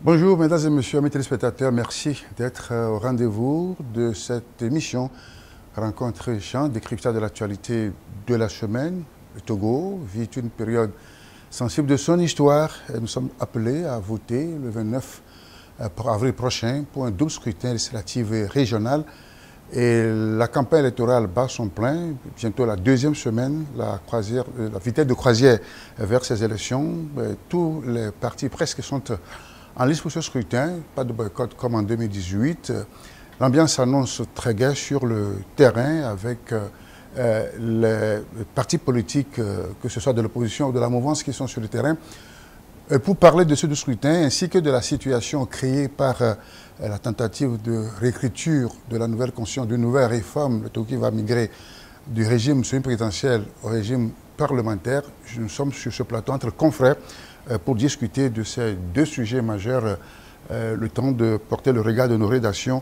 Bonjour, mesdames et messieurs, mes téléspectateurs, merci d'être au rendez-vous de cette émission Rencontre et Échange, décryptage de l'actualité de la semaine. Le Togo vit une période sensible de son histoire et nous sommes appelés à voter le 29 avril prochain pour un double scrutin législatif et régional. Et la campagne électorale bat son plein, bientôt la deuxième semaine, la vitesse de croisière vers ces élections. Tous les partis presque sont en liste pour ce scrutin, pas de boycott comme en 2018. L'ambiance s'annonce très gaie sur le terrain avec les partis politiques, que ce soit de l'opposition ou de la mouvance, qui sont sur le terrain. Pour parler de ce scrutin ainsi que de la situation créée par la tentative de réécriture de la nouvelle constitution, d'une nouvelle réforme, le Togo qui va migrer du régime semi-présidentiel au régime parlementaire. Nous sommes sur ce plateau entre confrères pour discuter de ces deux sujets majeurs, le temps de porter le regard de nos rédactions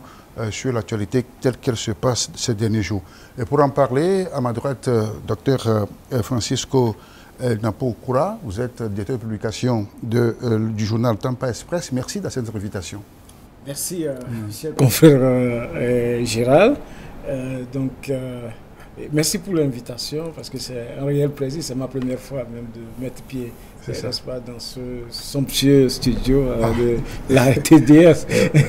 sur l'actualité telle qu'elle se passe ces derniers jours. Et pour en parler, à ma droite, Dr Francisco Napo Koura, vous êtes directeur de publication du journal Tampa Express. Merci de cette invitation. Merci, cher confrère Gérald. Merci pour l'invitation, parce que c'est un réel plaisir. C'est ma première fois même de mettre pied pas, dans ce somptueux studio de la TDS.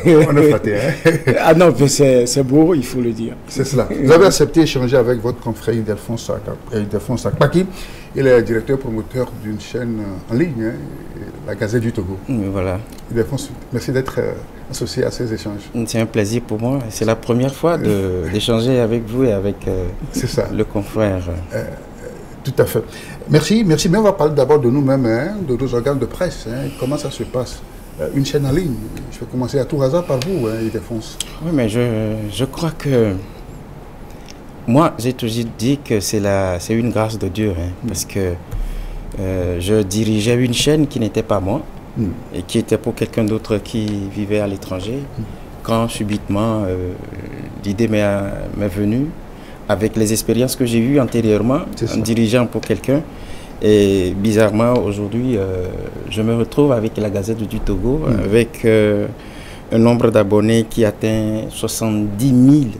On est flatté, hein? Ah non, c'est beau, il faut le dire. C'est cela. Vous avez accepté d'échanger avec votre confrère Ildefonse Akpaki. Il est directeur promoteur d'une chaîne en ligne, la Gazette du Togo. Voilà. Ildefonse, merci d'être associé à ces échanges. C'est un plaisir pour moi. C'est la première fois d'échanger avec vous et avec le confrère. Tout à fait. Merci. Mais on va parler d'abord de nous-mêmes, hein, de nos organes de presse. Hein. Comment ça se passe? Une chaîne en ligne. Je vais commencer à tout hasard par vous, Ildefonse. Oui, mais je crois que... Moi, j'ai toujours dit que c'est une grâce de Dieu, hein, parce que je dirigeais une chaîne qui n'était pas moi, et qui était pour quelqu'un d'autre qui vivait à l'étranger. Quand subitement l'idée m'est venue, avec les expériences que j'ai eues antérieurement, en dirigeant pour quelqu'un, et bizarrement aujourd'hui, je me retrouve avec la Gazette du Togo, avec un nombre d'abonnés qui atteint 70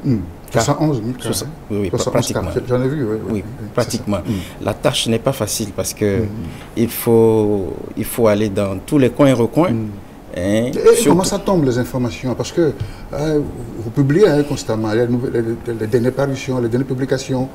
000. 71 000 oui, pratiquement. J'en ai vu, oui, pratiquement. La tâche n'est pas facile parce que il faut aller dans tous les coins et recoins. Et comment ça tombe les informations? Parce que vous publiez constamment les dernières parutions, les dernières publications.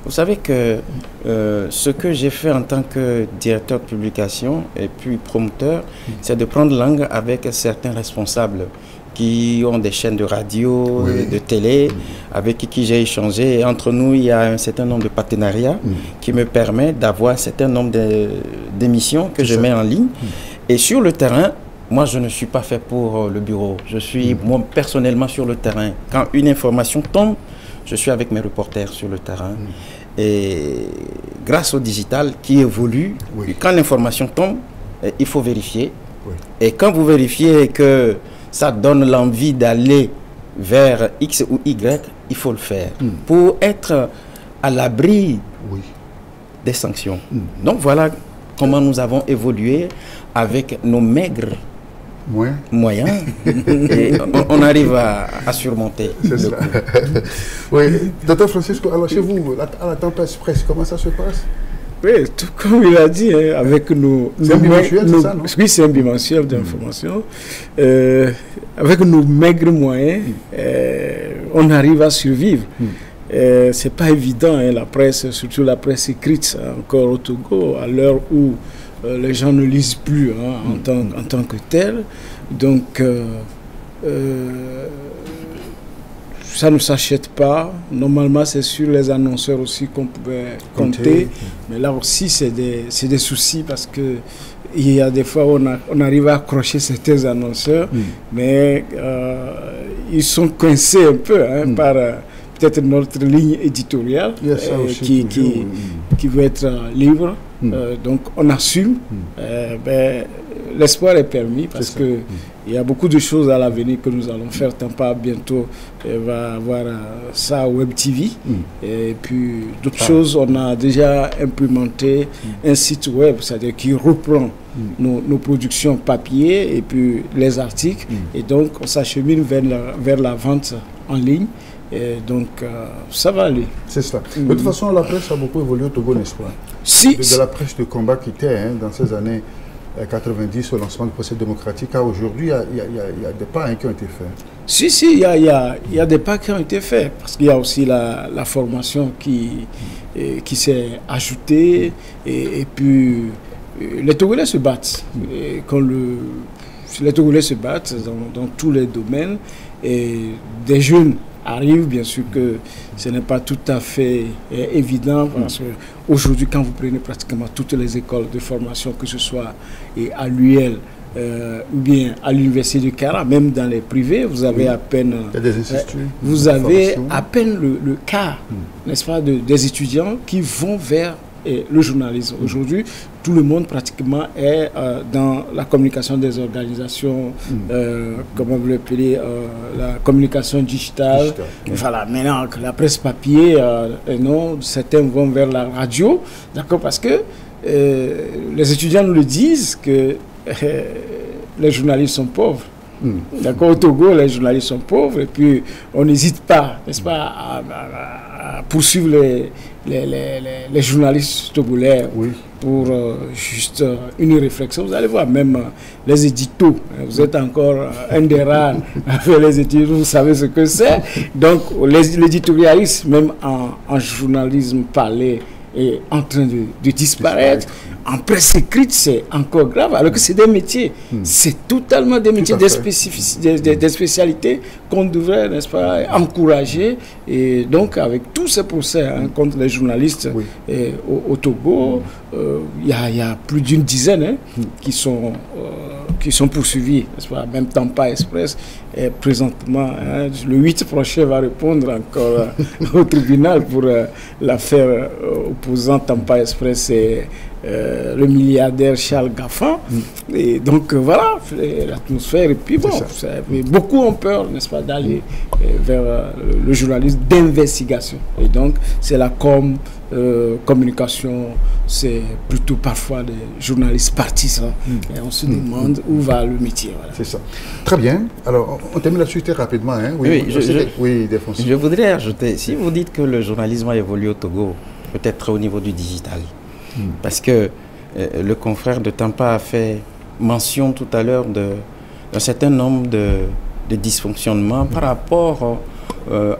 Vous savez que ce que j'ai fait en tant que directeur de publication et puis promoteur, c'est de prendre langue avec certains responsables qui ont des chaînes de radio, de télé, avec qui j'ai échangé. Et entre nous, il y a un certain nombre de partenariats qui me permettent d'avoir un certain nombre d'émissions que je mets en ligne. Et sur le terrain, moi, je ne suis pas fait pour le bureau. Je suis, moi, personnellement, sur le terrain. Quand une information tombe, je suis avec mes reporters sur le terrain. Et grâce au digital qui évolue, quand l'information tombe, il faut vérifier. Et quand vous vérifiez que ça donne l'envie d'aller vers X ou Y, il faut le faire pour être à l'abri des sanctions. Donc voilà comment nous avons évolué avec nos maigres moyens et on arrive à surmonter. C'est ça. Oui, Dr Francisco, alors chez vous, à la Tampa Express, comment ça se passe? Oui, tout comme il a dit, hein, avec nos... C'est un bimensuel, c'est ça, non? Oui, c'est un bimensuel d'information. Avec nos maigres moyens, on arrive à survivre. C'est pas évident, hein, la presse, surtout la presse écrite, encore au Togo, à l'heure où les gens ne lisent plus en tant que tel. Donc, ça ne s'achète pas. Normalement, c'est sur les annonceurs aussi qu'on pouvait compter. Mais là aussi, c'est des soucis parce que il y a des fois où on arrive à accrocher certains annonceurs, mais ils sont coincés un peu par peut-être notre ligne éditoriale qui veut être libre. Donc, on assume. L'espoir est permis parce que Il y a beaucoup de choses à l'avenir que nous allons faire. Tampa bientôt va avoir ça Web TV. Et puis d'autres choses, on a déjà implémenté un site web, c'est-à-dire qui reprend nos productions papier et puis les articles. Et donc on s'achemine vers la vente en ligne. Et donc ça va aller. C'est ça. De toute façon, la presse a beaucoup évolué au Togo, n'est-ce pas? Si. De la presse de combat qui était dans ces années 90 au lancement du procès démocratique à aujourd'hui, il y a des pas qui ont été faits. Si, il y a des pas qui ont été faits, parce qu'il y a aussi la formation qui s'est ajoutée, et puis les Togolais se battent. Les Togolais se battent dans tous les domaines, et des jeunes arrivent, bien sûr que ce n'est pas tout à fait évident, parce qu'aujourd'hui, quand vous prenez pratiquement toutes les écoles de formation, que ce soit à l'UL ou bien à l'université de Kara, même dans les privés, vous avez à peine le quart, n'est-ce pas, des étudiants qui vont vers le journalisme. Aujourd'hui, tout le monde pratiquement est dans la communication des organisations, comment vous l'appelez, la communication digitale. Voilà, maintenant que la presse papier, non, certains vont vers la radio, d'accord, parce que les étudiants nous le disent que les journalistes sont pauvres. D'accord, au Togo, les journalistes sont pauvres, et puis on n'hésite pas, n'est-ce pas, à poursuivre les journalistes togolais pour juste une réflexion. Vous allez voir, même les éditos, vous êtes encore un des rares à faire les éditos, vous savez ce que c'est. Donc l'éditorialisme, même en journalisme parlé, est en train de disparaître. En presse écrite, c'est encore grave, alors que c'est des métiers. C'est totalement des métiers, des spécialités qu'on devrait, n'est-ce pas, encourager. Et donc, avec tous ces procès contre les journalistes au Togo, il y a plus d'une dizaine qui sont poursuivis, n'est-ce pas, même Tampa Express. Et présentement, le 8 prochain va répondre encore au tribunal pour l'affaire opposant Tampa Express et le milliardaire Charles Gaffan. Et donc voilà l'atmosphère. Et puis bon, beaucoup ont peur, n'est-ce pas, d'aller vers le journalisme d'investigation. Et donc c'est la communication, c'est plutôt parfois des journalistes partisans. Et on se demande où va le métier. Voilà. C'est ça. Très bien. Alors on termine là-dessus très rapidement. Je voudrais ajouter, si vous dites que le journalisme a évolué au Togo, peut-être au niveau du digital, parce que le confrère de Tampa a fait mention tout à l'heure d'un certain nombre de dysfonctionnements par rapport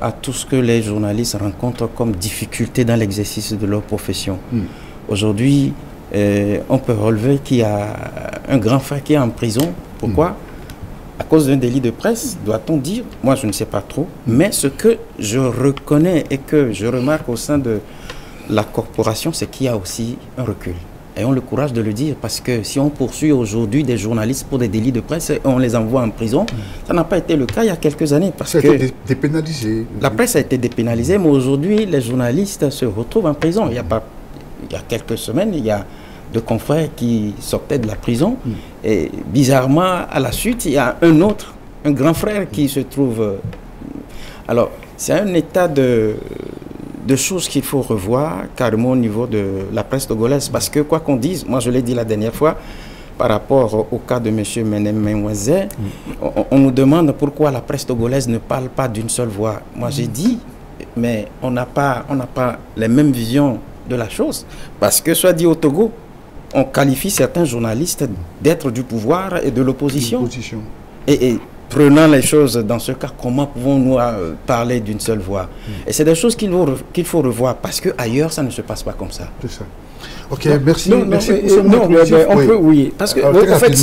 à tout ce que les journalistes rencontrent comme difficulté dans l'exercice de leur profession. Aujourd'hui, on peut relever qu'il y a un grand frère qui est en prison. Pourquoi? À cause d'un délit de presse, doit-on dire? Moi, je ne sais pas trop. Mais ce que je reconnais et que je remarque au sein de la corporation, c'est qu'il y a aussi un recul. Et on a le courage de le dire, parce que si on poursuit aujourd'hui des journalistes pour des délits de presse et on les envoie en prison, ça n'a pas été le cas il y a quelques années. Parce que dépénalisé. La presse a été dépénalisée, mais aujourd'hui, les journalistes se retrouvent en prison. Il y a quelques semaines, il y a 2 confrères qui sortaient de la prison. Et bizarrement, à la suite, il y a un grand frère qui se trouve... Alors, c'est un état de choses qu'il faut revoir carrément au niveau de la presse togolaise, parce que quoi qu'on dise, moi je l'ai dit la dernière fois par rapport au cas de M. Menem Menweze, on nous demande pourquoi la presse togolaise ne parle pas d'une seule voix. Moi j'ai dit, mais on n'a pas les mêmes visions de la chose, parce que soit dit au Togo, on qualifie certains journalistes d'être du pouvoir et de l'opposition. Et prenant les choses dans ce cas, comment pouvons-nous parler d'une seule voix? Et c'est des choses qu'il faut revoir, parce qu'ailleurs, ça ne se passe pas comme ça. C'est ça. Ok, merci. Oui, parce que en fait,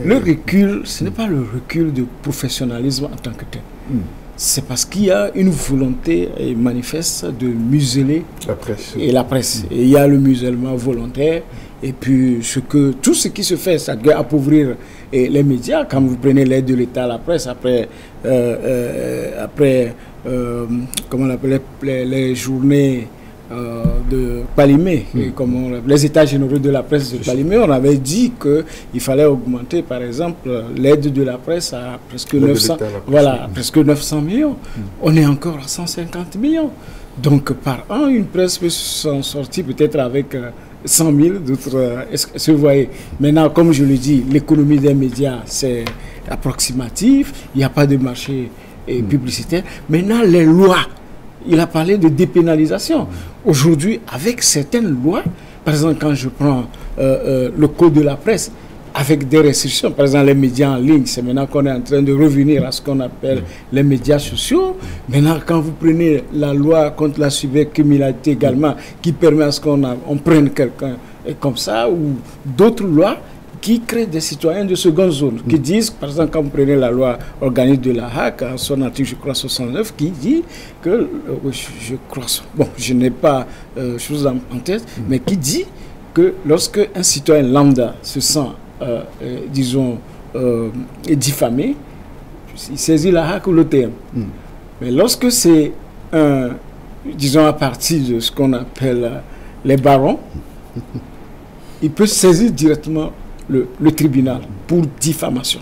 le recul, ce n'est pas le recul de professionnalisme en tant que tel. C'est parce qu'il y a une volonté manifeste de museler la presse. Et il y a le musellement volontaire. Et puis, tout ce qui se fait, ça doit appauvrir les médias. Quand vous prenez l'aide de l'État à la presse, après comment on appelle les journées de Palimé, comme les états généraux de la presse de Palimé, on avait dit qu'il fallait augmenter, par exemple, l'aide de la presse à presque 900, presque 900 millions. On est encore à 150 millions. Donc, par an, une presse peut s'en sortir peut-être avec 100 000, d'autres... Est-ce que vous voyez? Maintenant, comme je le dis, l'économie des médias, c'est approximatif, il n'y a pas de marché publicitaire. Maintenant, les lois, il a parlé de dépénalisation. Aujourd'hui, avec certaines lois, par exemple, quand je prends le code de la presse, avec des restrictions, par exemple les médias en ligne, c'est maintenant qu'on est en train de revenir à ce qu'on appelle les médias sociaux. Maintenant, quand vous prenez la loi contre la cybercriminalité également, qui permet à ce qu'on prenne quelqu'un comme ça, ou d'autres lois qui créent des citoyens de seconde zone, qui disent, par exemple, quand vous prenez la loi organique de la HAC, en son article, je crois, 69, qui dit que, je crois, bon, je n'ai pas chose en tête, mais qui dit que lorsque un citoyen lambda se sent disons, diffamé, il saisit la HAC ou l'OTM. Mais lorsque c'est disons, à partir de ce qu'on appelle les barons, il peut saisir directement le tribunal pour diffamation.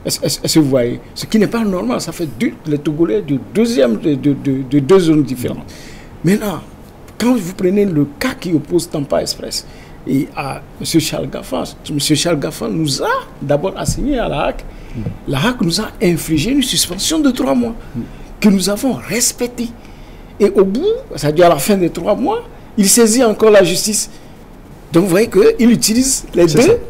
Est-ce que vous voyez? Ce qui n'est pas normal, ça fait les Togolais de deux zones différentes. Maintenant, quand vous prenez le cas qui oppose Tampa Express, et à M. Charles Gaffan. M. Charles Gaffan nous a d'abord assigné à la HAC. La HAC nous a infligé une suspension de 3 mois que nous avons respectée. Et au bout, c'est-à-dire à la fin des 3 mois, il saisit encore la justice. Donc vous voyez qu'il utilise les deux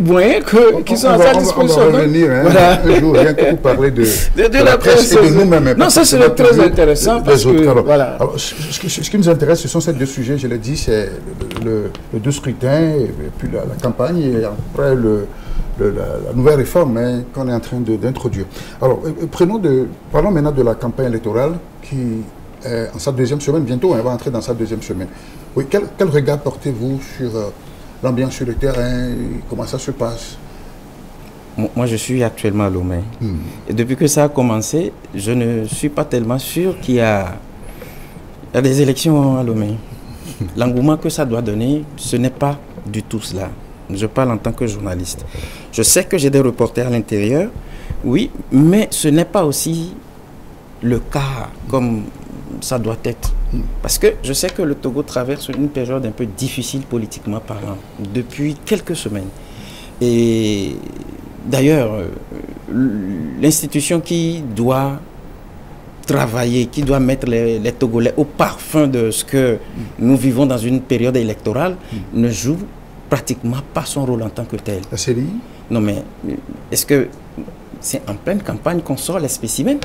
moyens qui sont à sa disposition. On va revenir un jour, rien que vous parler de la presse et de nous-mêmes. Non, ça c'est très intéressant parce que... Alors, ce qui nous intéresse, ce sont ces deux sujets, je l'ai dit, c'est le deux scrutins, et puis la campagne, et après la nouvelle réforme qu'on est en train d'introduire. Alors, parlons maintenant de la campagne électorale qui est en sa deuxième semaine, bientôt, on va entrer dans sa deuxième semaine. Oui, quel regard portez-vous sur l'ambiance sur le terrain, comment ça se passe? Moi, je suis actuellement à Lomé. Et depuis que ça a commencé, je ne suis pas tellement sûr qu'il y a des élections à Lomé. L'engouement que ça doit donner, ce n'est pas du tout cela. Je parle en tant que journaliste. Je sais que j'ai des reporters à l'intérieur, oui, mais ce n'est pas aussi le cas comme ça doit être. Parce que je sais que le Togo traverse une période un peu difficile politiquement parlant depuis quelques semaines. Et d'ailleurs, l'institution qui doit travailler, qui doit mettre les Togolais au parfum de ce que nous vivons dans une période électorale, ne joue pratiquement pas son rôle en tant que tel. La CELI? Non mais, est-ce que c'est en pleine campagne qu'on sort les spécimens?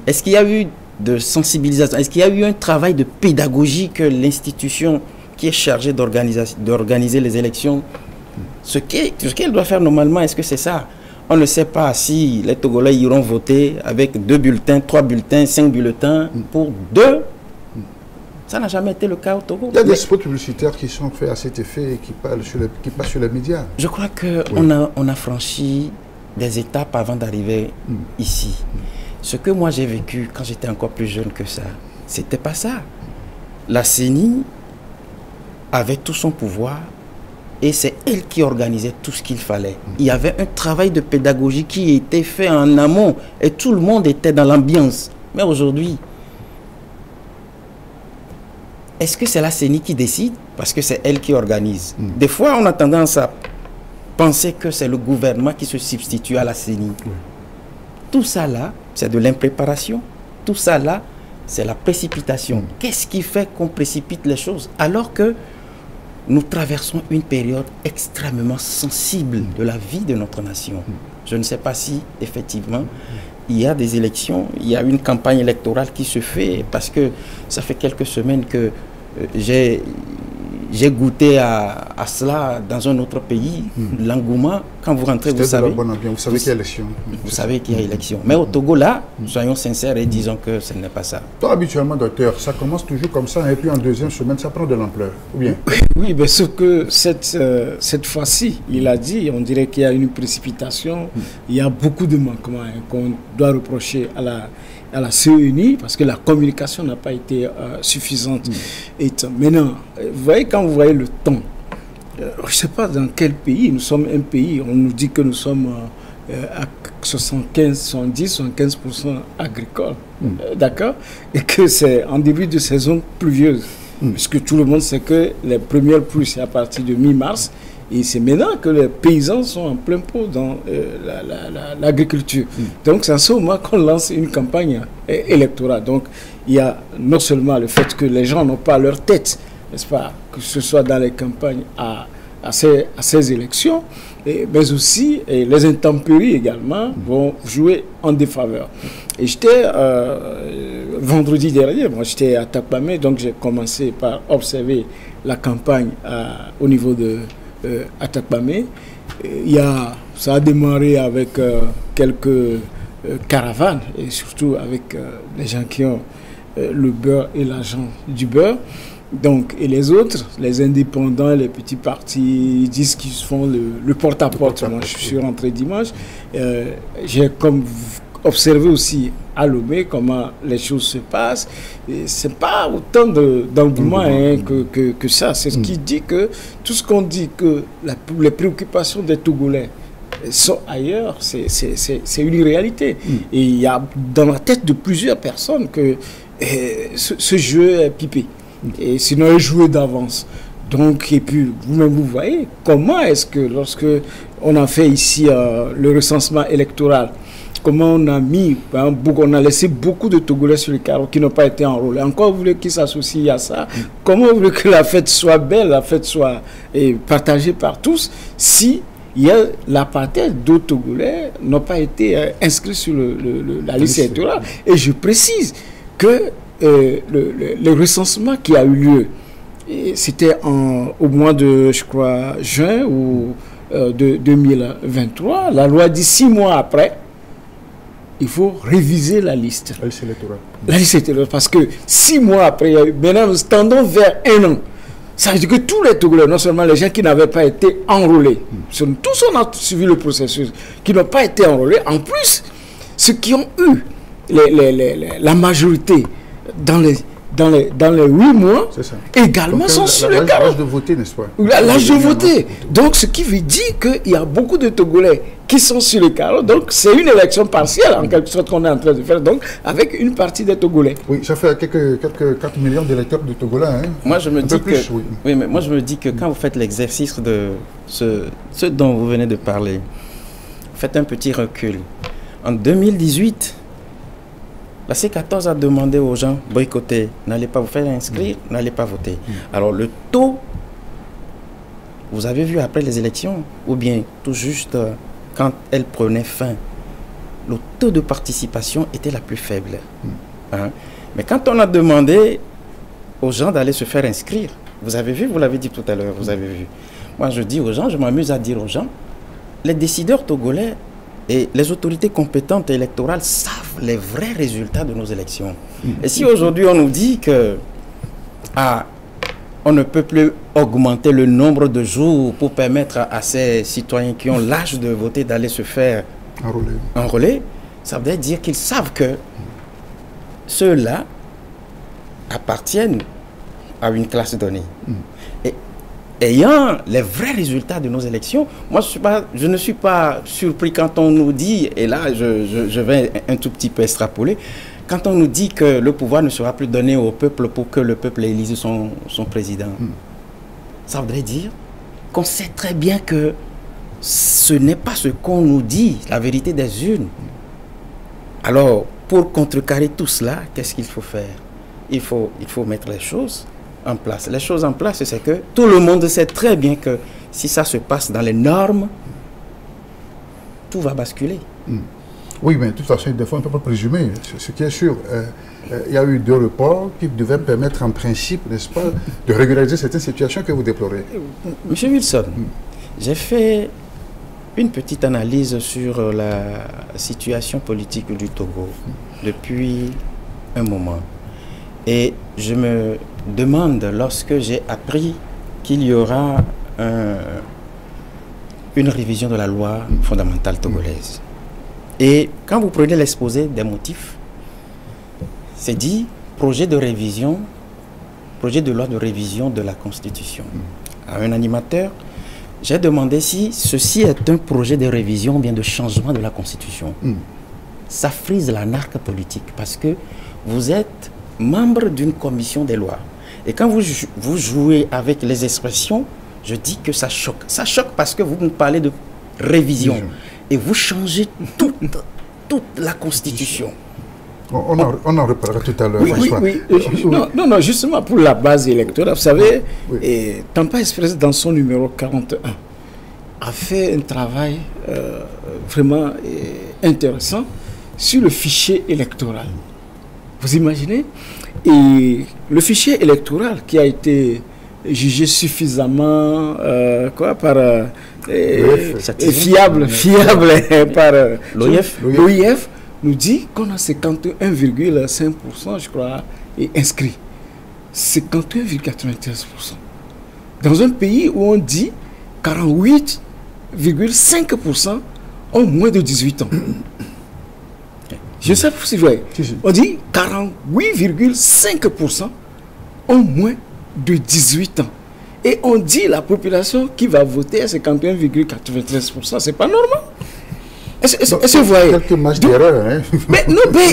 Est-ce qu'il y a eu de sensibilisation? Est-ce qu'il y a eu un travail de pédagogie que l'institution qui est chargée d'organiser les élections, ce qu'elle doit faire normalement, est-ce que c'est ça? On ne sait pas si les Togolais iront voter avec 2 bulletins, 3 bulletins, 5 bulletins pour 2. Ça n'a jamais été le cas au Togo. Il y a des spots publicitaires qui sont faits à cet effet et qui passent sur les médias. Je crois qu'on a franchi des étapes avant d'arriver ici. Ce que moi j'ai vécu quand j'étais encore plus jeune que ça, c'était pas ça. La CENI avait tout son pouvoir et c'est elle qui organisait tout ce qu'il fallait. Il y avait un travail de pédagogie qui était fait en amont et tout le monde était dans l'ambiance. Mais aujourd'hui, est-ce que c'est la CENI qui décide? Parce que c'est elle qui organise. Des fois, on a tendance à penser que c'est le gouvernement qui se substitue à la CENI. Tout ça là, c'est de l'impréparation. Tout ça là, c'est la précipitation. Qu'est-ce qui fait qu'on précipite les choses alors que nous traversons une période extrêmement sensible de la vie de notre nation? Je ne sais pas si, effectivement, il y a des élections, il y a une campagne électorale qui se fait, parce que ça fait quelques semaines que j'ai goûté à cela dans un autre pays, l'engouement. Quand vous rentrez, vous savez qu'il y a élection. Vous savez qu'il y a élection. Mais au Togo, là, soyons sincères et disons que ce n'est pas ça. Toi, habituellement, docteur, ça commence toujours comme ça, et puis en deuxième semaine, ça prend de l'ampleur, ou bien? Oui, mais sauf que cette fois-ci, il a dit, on dirait qu'il y a une précipitation, il y a beaucoup de manquements qu'on doit reprocher à à la CENI parce que la communication n'a pas été suffisante. Et maintenant, vous voyez, quand vous voyez le temps, je ne sais pas dans quel pays, nous sommes un pays, on nous dit que nous sommes à 75% agricole, d'accord, et que c'est en début de saison pluvieuse, puisque tout le monde sait que les premières pluies, c'est à partir de mi-mars, et c'est maintenant que les paysans sont en plein pot dans l'agriculture. Donc c'est en ce moment qu'on lance une campagne électorale. Donc il y a non seulement le fait que les gens n'ont pas leur tête, n'est-ce pas, que ce soit dans les campagnes à ces élections, mais aussi les intempéries également vont jouer en défaveur. Et j'étais, vendredi dernier, moi j'étais à Takpamé, donc j'ai commencé par observer la campagne au niveau de Takpamé. Ça a démarré avec quelques caravanes, et surtout avec les gens qui ont le beurre et l'argent du beurre. Donc, et les autres, les indépendants, les petits partis, disent qu'ils font le porte-à-porte. Moi, je suis rentré dimanche. J'ai comme observé aussi à Lomé comment les choses se passent. Ce n'est pas autant d'engouement que ça. C'est ce qui dit que tout ce qu'on dit que les préoccupations des Togolais sont ailleurs, c'est une réalité. Et il y a dans la tête de plusieurs personnes que ce jeu est pipé. Et sinon, elle jouait d'avance. Donc, et puis, vous-même, vous voyez comment est-ce que, lorsque on a fait ici le recensement électoral, comment on a mis, on a laissé beaucoup de Togolais sur les carreaux qui n'ont pas été enrôlés. Encore, vous voulez qu'ils s'associent à ça? Comment vous voulez que la fête soit belle, la fête soit partagée par tous, si il y a l'apartheid d'autres Togolais n'ont pas été inscrits sur la liste électorale? Et je précise que le recensement qui a eu lieu, c'était au mois de, je crois, juin ou de 2023. La loi dit 6 mois après, il faut réviser la liste. La liste électorale. La liste électorale, parce que 6 mois après, maintenant nous tendons vers 1 an. Ça veut dire que tous les Togolais, non seulement les gens qui n'avaient pas été enrôlés, tous on a suivi le processus, qui n'ont pas été enrôlés, en plus, ceux qui ont eu la majorité dans les 8 mois, également donc, sont sur le carreau. L'âge de voter, n'est-ce pas? L'âge de voter. Donc, ce qui veut dire qu'il y a beaucoup de Togolais qui sont sur le carreau. Donc, c'est une élection partielle, en quelque sorte, qu'on est en train de faire, donc, avec une partie des Togolais. Oui, ça fait quelques 4 millions d'électeurs de Togolais. Hein. Moi, je me dis oui, mais moi, je me dis que quand vous faites l'exercice de ce dont vous venez de parler, faites un petit recul. En 2018, la C14 a demandé aux gens boycotter, n'allez pas vous faire inscrire, n'allez pas voter. Alors le taux, vous avez vu après les élections, ou bien tout juste quand elles prenaient fin, le taux de participation était la plus faible. Hein? Mais quand on a demandé aux gens d'aller se faire inscrire, vous avez vu, vous l'avez dit tout à l'heure, vous avez vu. Moi je dis aux gens, je m'amuse à dire aux gens, les décideurs togolais et les autorités compétentes électorales savent les vrais résultats de nos élections. Et si aujourd'hui on nous dit que on ne peut plus augmenter le nombre de jours pour permettre à ces citoyens qui ont l'âge de voter d'aller se faire enrôler, ça veut dire qu'ils savent que ceux-là appartiennent à une classe donnée. Et ayant les vrais résultats de nos élections, moi je ne suis pas surpris quand on nous dit, et là je vais un tout petit peu extrapoler, quand on nous dit que le pouvoir ne sera plus donné au peuple pour que le peuple élise son président. Ça voudrait dire qu'on sait très bien que ce n'est pas ce qu'on nous dit, la vérité des urnes. Alors, pour contrecarrer tout cela, qu'est-ce qu'il faut faire? Il faut mettre les choses en place. Les choses en place, c'est que tout le monde sait très bien que si ça se passe dans les normes, tout va basculer. Oui, mais de toute façon, des fois, on ne peut pas présumer. Ce qui est sûr, il y a eu 2 reports qui devaient permettre en principe, n'est-ce pas, de régulariser certaines situations que vous déplorez. Monsieur Wilson, j'ai fait une petite analyse sur la situation politique du Togo depuis un moment. Et je me demande, lorsque j'ai appris qu'il y aura une révision de la loi fondamentale togolaise, et quand vous prenez l'exposé des motifs, c'est dit projet de révision, projet de loi de révision de la Constitution. À un animateur, j'ai demandé si ceci est un projet de révision ou bien de changement de la Constitution. Ça frise l'anarque politique parce que vous êtes membre d'une commission des lois. Et quand vous jouez avec les expressions, je dis que ça choque. Ça choque parce que vous me parlez de révision et vous changez toute la Constitution. On en reparlera tout à l'heure. Oui. Non, justement pour la base électorale, vous savez, Tampa Express dans son numéro 41 a fait un travail vraiment intéressant sur le fichier électoral. Vous imaginez? Et le fichier électoral qui a été jugé suffisamment fiable par l'OIF nous dit qu'on a 51,5%, je crois, inscrits. 51,93%. Dans un pays où on dit 48,5% ont moins de 18 ans. Je sais pas si vous voyez. On dit 48,5% ont moins de 18 ans. Et on dit la population qui va voter à 51,93%. C'est pas normal. Est-ce que vous voyez? Quelques matchs d'erreur. Hein? Mais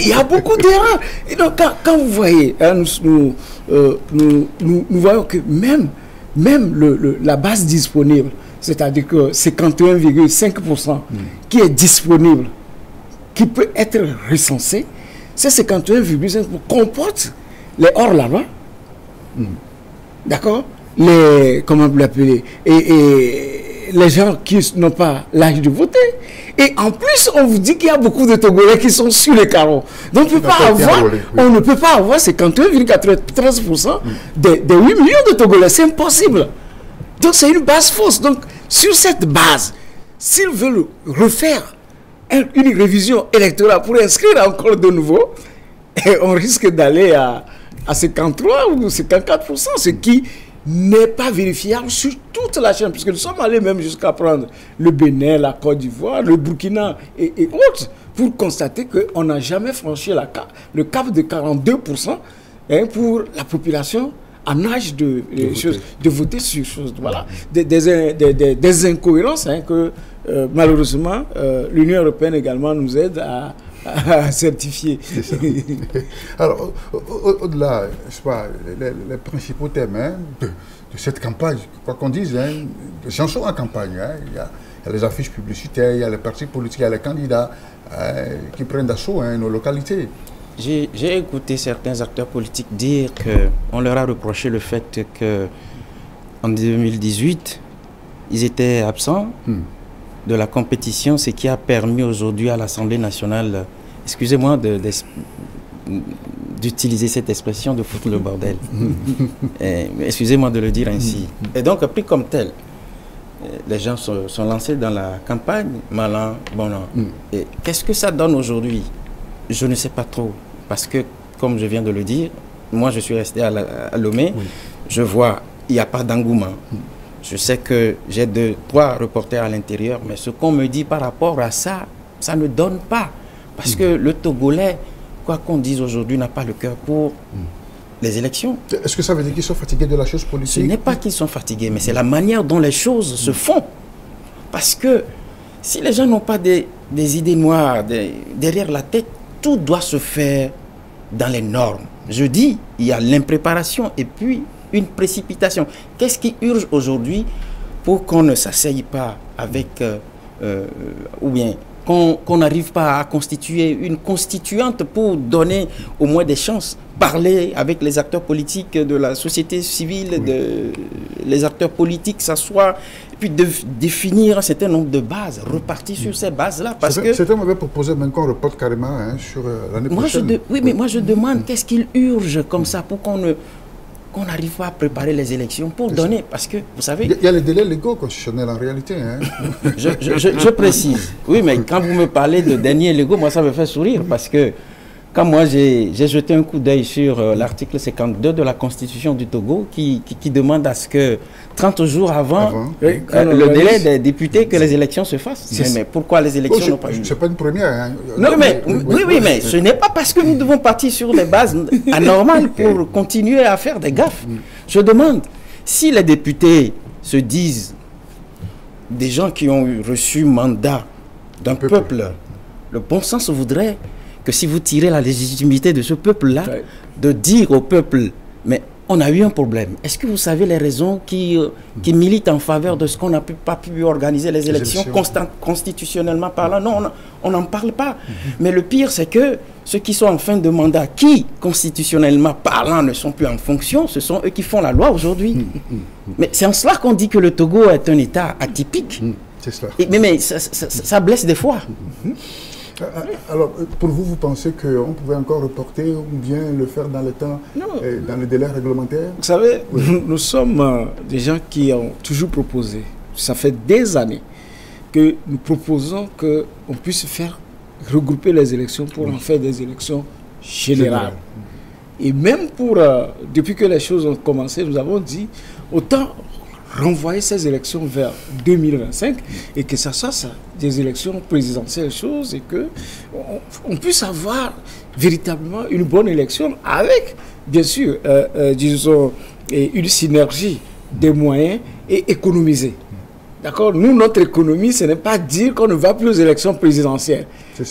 il y a beaucoup d'erreurs. Et donc, quand vous voyez, hein, nous voyons que même la base disponible, c'est-à-dire que 51,5% qui est disponible, qui peut être recensé, c'est 51,5% comporte les hors-la-loi. D'accord? Comment vous l'appelez? Et les gens qui n'ont pas l'âge de voter. Et en plus, on vous dit qu'il y a beaucoup de Togolais qui sont sur les carreaux. Donc, on ne peut pas avoir 51,93% des 8 millions de Togolais. C'est impossible. Donc, c'est une base fausse. Donc, sur cette base, s'ils veulent refaire une révision électorale pour inscrire encore de nouveau, on risque d'aller à 53 ou 54%, ce qui n'est pas vérifiable sur toute la chaîne, puisque nous sommes allés même jusqu'à prendre le Bénin, la Côte d'Ivoire, le Burkina et autres, pour constater qu'on n'a jamais franchi le cap de 42% pour la population en âge de voter sur choses. Voilà, des incohérences que malheureusement l'Union européenne également nous aide à certifier. Alors, au-delà, je sais pas, les principaux thèmes de cette campagne, quoi qu'on dise, les gens sont en campagne. Il y a les affiches publicitaires, il y a les partis politiques, il y a les candidats qui prennent d'assaut nos localités. J'ai écouté certains acteurs politiques dire qu'on leur a reproché le fait qu'en 2018, ils étaient absents de la compétition, ce qui a permis aujourd'hui à l'Assemblée nationale, excusez-moi d'utiliser cette expression, de foutre le bordel. Excusez-moi de le dire ainsi. Et donc, pris comme tel, les gens sont lancés dans la campagne, mal an, bon an. Et qu'est-ce que ça donne aujourd'hui? Je ne sais pas trop. Parce que, comme je viens de le dire, moi je suis resté à Lomé, je vois, il n'y a pas d'engouement. Je sais que j'ai 2-3 reporters à l'intérieur, mais ce qu'on me dit par rapport à ça, ça ne donne pas. Parce que le Togolais, quoi qu'on dise aujourd'hui, n'a pas le cœur pour les élections. Est-ce que ça veut dire qu'ils sont fatigués de la chose politique? Ce n'est pas qu'ils sont fatigués, mais c'est la manière dont les choses se font. Parce que si les gens n'ont pas des idées noires derrière la tête, tout doit se faire dans les normes. Je dis, il y a l'impréparation et puis une précipitation. Qu'est-ce qui urge aujourd'hui pour qu'on ne s'asseye pas avec, ou bien qu'on n'arrive pas à constituer une constituante pour donner au moins des chances, parler avec les acteurs politiques de la société civile, les acteurs politiques s'asseoir, et puis définir un certain nombre de bases, repartir sur ces bases-là. Certains m'avaient proposé même qu'on reporte carrément sur l'année prochaine. Oui, mais moi je demande qu'est-ce qu'il urge comme ça pour qu'on n'arrive pas à préparer les élections pour donner, parce que, vous savez... Il y a les délais légaux constitutionnels en réalité. Je précise. Oui, mais quand vous me parlez de derniers légaux, moi ça me fait sourire, parce que quand moi j'ai jeté un coup d'œil sur l'article 52 de la Constitution du Togo qui demande à ce que 30 jours avant le délai des députés que les élections se fassent. Mais pourquoi les élections n'ont pas eu? C'est pas une première. Hein. Non, mais, oui, mais ce n'est pas parce que nous devons partir sur des bases anormales pour continuer à faire des gaffes. Je demande, si les députés se disent des gens qui ont reçu mandat d'un peuple, le bon sens voudrait que si vous tirez la légitimité de ce peuple-là, de dire au peuple, mais on a eu un problème. Est-ce que vous savez les raisons qui militent en faveur de ce qu'on n'a pas pu organiser les élections constitutionnellement parlant? Non, on n'en parle pas. Mais le pire, c'est que ceux qui sont en fin de mandat, qui constitutionnellement parlant ne sont plus en fonction, ce sont eux qui font la loi aujourd'hui. Mais c'est en cela qu'on dit que le Togo est un État atypique. C'est cela. Mais ça blesse des fois. Alors, pour vous, vous pensez qu'on pouvait encore reporter ou bien le faire dans le temps, dans le délai réglementaire? Vous savez, nous sommes des gens qui ont toujours proposé, ça fait des années, que nous proposons qu'on puisse regrouper les élections pour en faire des élections générales. Et même depuis que les choses ont commencé, nous avons dit, autant renvoyer ces élections vers 2025 et que ça soit des élections présidentielles et que on puisse avoir véritablement une bonne élection avec, bien sûr, disons, une synergie des moyens et économiser. D'accord? Nous, notre économie, ce n'est pas dire qu'on ne va plus aux élections présidentielles,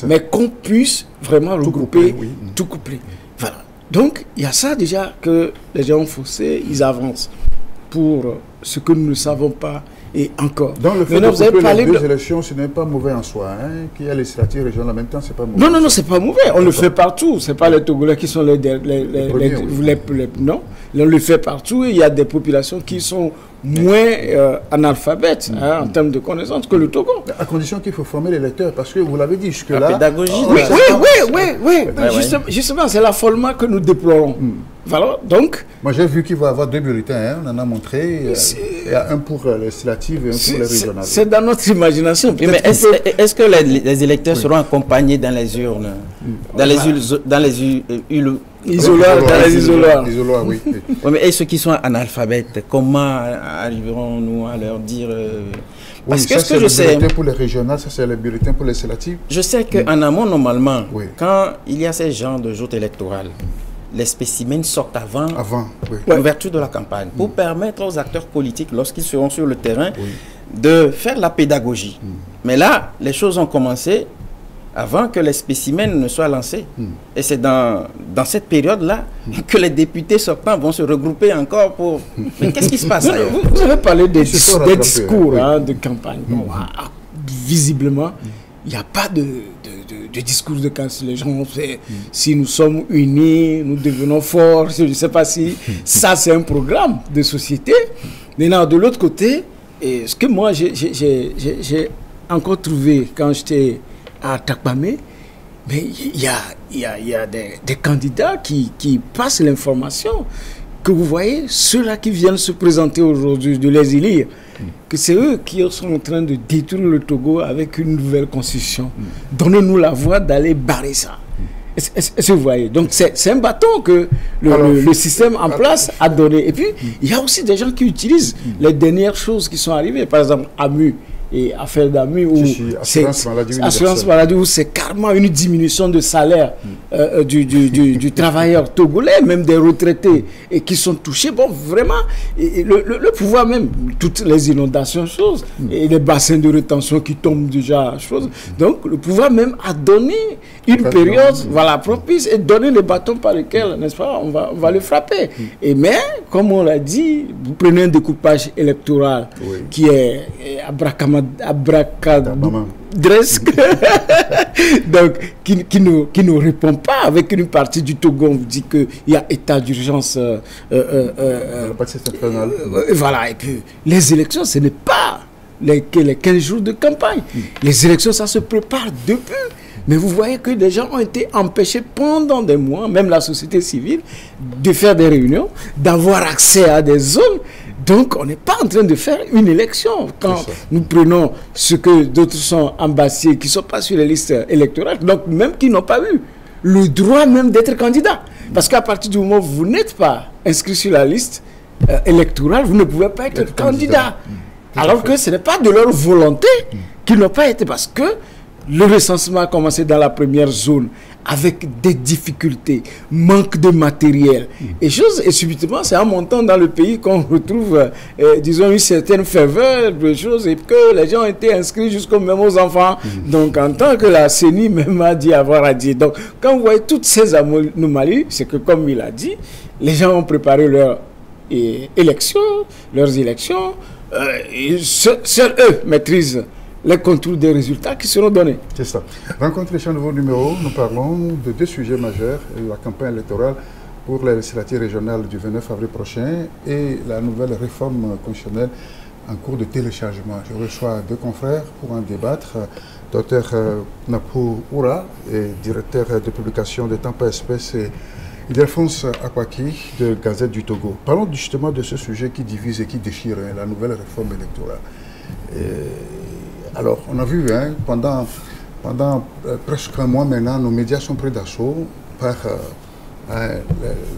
mais qu'on puisse vraiment regrouper, tout coupler. Voilà. Donc, il y a ça déjà que les gens ont faussé, ils avancent pour ce que nous ne savons pas et encore. Dans le fait de couper les deux élections, ce n'est pas mauvais en soi. Hein? Qu'il y a les législatives régionales en même temps, c'est pas mauvais. Non, c'est pas mauvais. On le fait partout. Ce n'est pas les Togolais qui sont les non, on le fait partout. Il y a des populations qui sont moins analphabètes en termes de connaissances que le Togo. À condition qu'il faut former les lecteurs, parce que vous l'avez dit jusque-là. La pédagogie. Oui. Justement, c'est l'affolement que nous déplorons. Voilà, donc... Moi, j'ai vu qu'il va y avoir 2 bulletins, hein, on en a montré. Il y a un pour les législatives et un pour les régionales. C'est dans notre imagination. Mais est-ce que les électeurs seront accompagnés dans les urnes, dans les isoloirs, oui. Mais et ceux qui sont analphabètes, comment arriverons-nous à leur dire... Parce que c'est le bulletin pour les régionales, ça c'est le bulletin pour les législatives. Je sais qu'en amont, normalement, quand il y a ces genres de joutes électorales, les spécimens sortent avant l'ouverture de la campagne pour permettre aux acteurs politiques, lorsqu'ils seront sur le terrain, de faire la pédagogie. Mais là, les choses ont commencé avant que les spécimens ne soient lancés. Et c'est dans cette période-là que les députés sortants vont se regrouper encore pour... Mais qu'est-ce qui se passe? Vous avez parlé des discours de campagne. Visiblement, il n'y a pas de discours de campagne. Les gens, si nous sommes unis, nous devenons forts. Je ne sais pas si ça, c'est un programme de société. Maintenant, de l'autre côté, ce que moi, j'ai encore trouvé quand j'étais à Takpamé, mais il y a des candidats qui passent l'information que vous voyez, ceux-là qui viennent se présenter aujourd'hui, de les élire, que c'est eux qui sont en train de détruire le Togo avec une nouvelle constitution. Donnez-nous la voie d'aller barrer ça. Est-ce que vous voyez? Donc c'est un bâton que le système en place a donné. Et puis, il y a aussi des gens qui utilisent les dernières choses qui sont arrivées. Par exemple, AMU et affaire d'AMU, où assurance maladie, où c'est carrément une diminution de salaire du travailleur togolais, même des retraités et qui sont touchés. Bon, vraiment, le pouvoir même, toutes les inondations, choses, et les bassins de rétention qui tombent déjà, choses. Donc, le pouvoir même a donné une période, propice, et donné les bâtons par lesquels, n'est-ce pas, on va le frapper. Mais, comme on l'a dit, vous prenez un découpage électoral qui est abracadabresque, donc qui ne répond pas. Avec une partie du Togo, on vous dit qu'il y a état d'urgence. Voilà, et puis les élections, ce n'est pas les 15 jours de campagne. Les élections, ça se prépare depuis. Mais vous voyez que des gens ont été empêchés pendant des mois, même la société civile, de faire des réunions, d'avoir accès à des zones. Donc, on n'est pas en train de faire une élection. Quand nous prenons ce que d'autres sont ambassés, qui ne sont pas sur les listes électorales, donc même qui n'ont pas eu le droit même d'être candidat. Parce qu'à partir du moment où vous n'êtes pas inscrit sur la liste électorale, vous ne pouvez pas être candidat. Alors que ce n'est pas de leur volonté qu'ils n'ont pas été, parce que le recensement a commencé dans la première zone avec des difficultés, manque de matériel et subitement c'est en montant dans le pays qu'on retrouve, disons, une certaine ferveur de choses et que les gens ont été inscrits jusqu'au même aux enfants. Donc en tant que la CENI même a dit avoir à dire. Donc quand vous voyez toutes ces anomalies, c'est que comme il a dit, les gens ont préparé leurs élections, seuls eux maîtrisent les contours des résultats qui seront donnés. C'est ça. Rencontre les nouveau numéro, nous parlons de deux sujets majeurs, la campagne électorale pour les législatives régionales du 29 avril prochain et la nouvelle réforme constitutionnelle en cours de téléchargement. Je reçois deux confrères pour en débattre. Dr Napou Oura, directeur de publication de Tampa Espèce, et Ildefonse Akwaki de Gazette du Togo. Parlons justement de ce sujet qui divise et qui déchire, la nouvelle réforme électorale. Alors, on a vu, pendant presque un mois maintenant, nos médias sont pris d'assaut par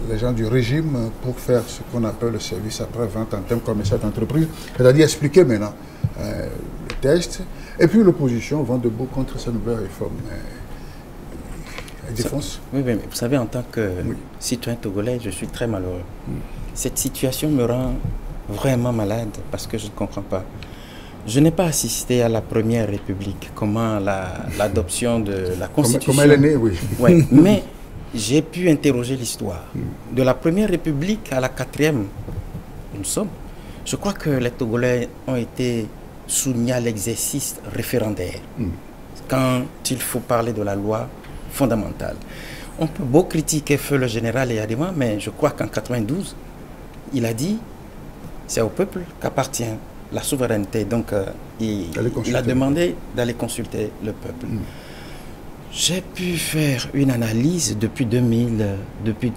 les gens du régime pour faire ce qu'on appelle le service après-vente en termes commerciaux d'entreprise, c'est-à-dire expliquer maintenant le texte, et puis l'opposition vend debout contre cette nouvelle réforme. Défense. Oui, mais vous savez, en tant que citoyen togolais, je suis très malheureux. Cette situation me rend vraiment malade parce que je ne comprends pas. Je n'ai pas assisté à la Première République, comment l'adoption de la Constitution... Comment elle est née, oui. Ouais, mais j'ai pu interroger l'histoire. De la Première République à la 4e, nous sommes. Je crois que les Togolais ont été soumis à l'exercice référendaire. Quand il faut parler de la loi fondamentale. On peut beau critiquer feu le général Eyadema, mais je crois qu'en 92, il a dit, c'est au peuple qu'appartient la souveraineté. Donc, il a demandé d'aller consulter le peuple. J'ai pu faire une analyse depuis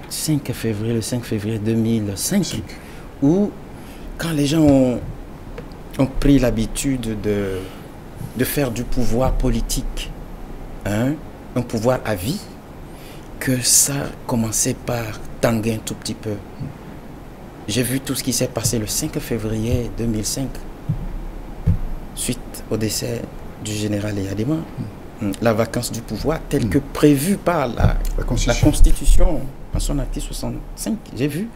5 février 2005, où quand les gens ont pris l'habitude de faire du pouvoir politique, un pouvoir à vie, que ça commençait par tanguer un tout petit peu. J'ai vu tout ce qui s'est passé le 5 février 2005, suite au décès du général Eyadema, la vacance du pouvoir telle que prévue par la Constitution en son article 65. J'ai vu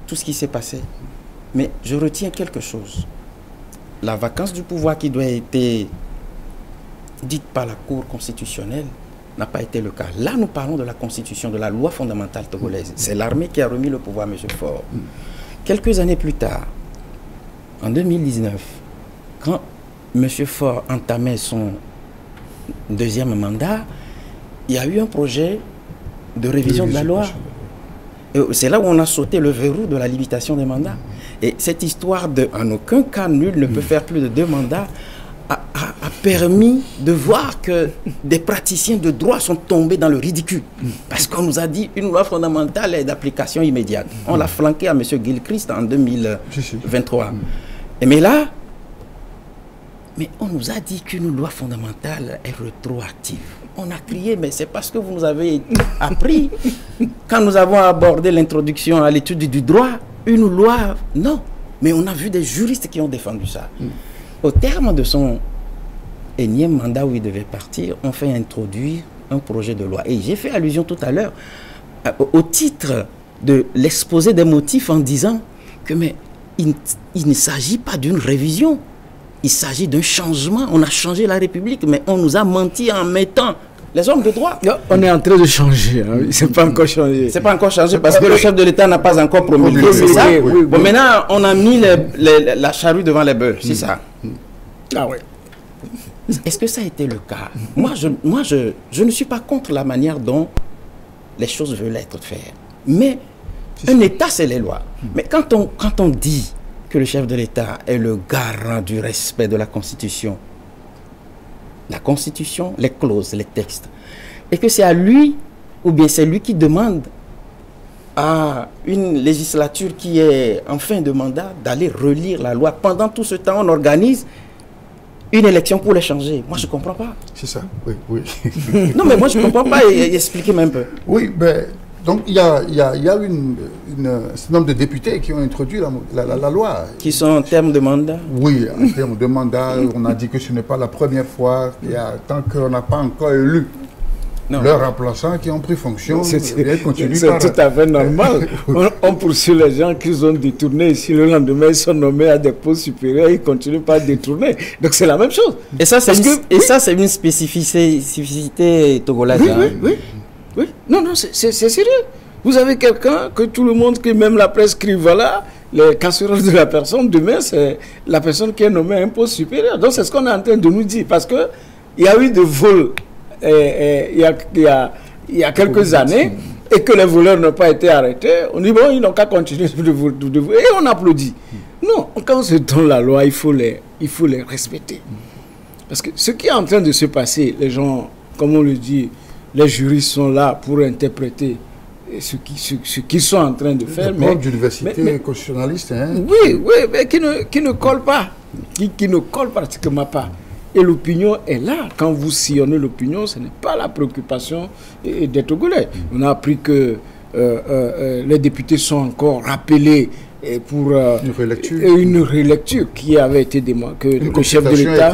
tout ce qui s'est passé. Mais je retiens quelque chose. La vacance du pouvoir qui doit être dite par la Cour constitutionnelle n'a pas été le cas. Là, nous parlons de la Constitution, de la loi fondamentale togolaise. C'est l'armée qui a remis le pouvoir à M. Faure. Quelques années plus tard, en 2019, quand M. Faure entamait son deuxième mandat, il y a eu un projet de révision de la loi. C'est là où on a sauté le verrou de la limitation des mandats. Et cette histoire de en aucun cas nul ne peut faire plus de 2 mandats a permis de voir que des praticiens de droit sont tombés dans le ridicule. Parce qu'on nous a dit une loi fondamentale est d'application immédiate. On l'a flanqué à M. Gilchrist en 2023. Mais là, on nous a dit qu'une loi fondamentale est rétroactive. On a crié, mais c'est parce que vous nous avez appris, quand nous avons abordé l'introduction à l'étude du droit, une loi, non. Mais on a vu des juristes qui ont défendu ça. Au terme de son énième mandat où il devait partir, on fait introduire un projet de loi. Et j'ai fait allusion tout à l'heure au titre de l'exposé des motifs en disant que il ne s'agit pas d'une révision. Il s'agit d'un changement. On a changé la République, mais on nous a menti en mettant les hommes de droit. Non, on est en train de changer. C'est pas encore changé. C'est pas encore changé parce que le chef de l'État n'a pas encore promulgué. C'est ça. Bon, maintenant, on a mis la charrue devant les bœufs. C'est ça. Ah ouais. Est-ce que ça a été le cas? Moi, je ne suis pas contre la manière dont les choses veulent être faites. Mais un État, c'est les lois. Mais quand on dit que le chef de l'État est le garant du respect de la Constitution, les clauses, les textes, et que c'est à lui, ou bien c'est lui qui demande à une législature qui est en fin de mandat d'aller relire la loi. Pendant tout ce temps, on organise une élection pour les changer. Moi, je ne comprends pas. C'est ça, oui, oui. Non, mais moi, je ne comprends pas. Expliquez-moi un peu. Oui, ben, donc il y a un certain nombre de députés qui ont introduit la loi. Qui sont en termes de mandat? Oui, en termes de mandat, on a dit que ce n'est pas la première fois, tant qu'on n'a pas encore élu leurs remplaçants qui ont pris fonction, c'est tout à fait normal. On poursuit les gens qui ont détourné ici, le lendemain ils sont nommés à des postes supérieurs, ils continuent pas à détourner. Donc c'est la même chose. Et ça, c'est une spécificité togolaise. Oui. Non, c'est sérieux. Vous avez quelqu'un que tout le monde, que même la presse crie, voilà, les casseroles de la personne, demain c'est la personne qui est nommée à un poste supérieur. Donc c'est ce qu'on est en train de nous dire, parce qu'il y a eu des vols il y a quelques années, et que les voleurs n'ont pas été arrêtés. On dit, bon, ils n'ont qu'à continuer de voler. Et on applaudit. Non, quand on se donne la loi, il faut les respecter. Parce que ce qui est en train de se passer, les gens, comme on le dit, les juristes sont là pour interpréter ce qu'ils sont en train de faire. Mais d'université constitutionnaliste. Hein. Oui, mais qui ne colle pas. Qui ne colle pratiquement pas. Et l'opinion est là. Quand vous sillonnez l'opinion, ce n'est pas la préoccupation des Togolais. On a appris que les députés sont encore rappelés pour une rélecture qui avait été demandée, que le chef de l'État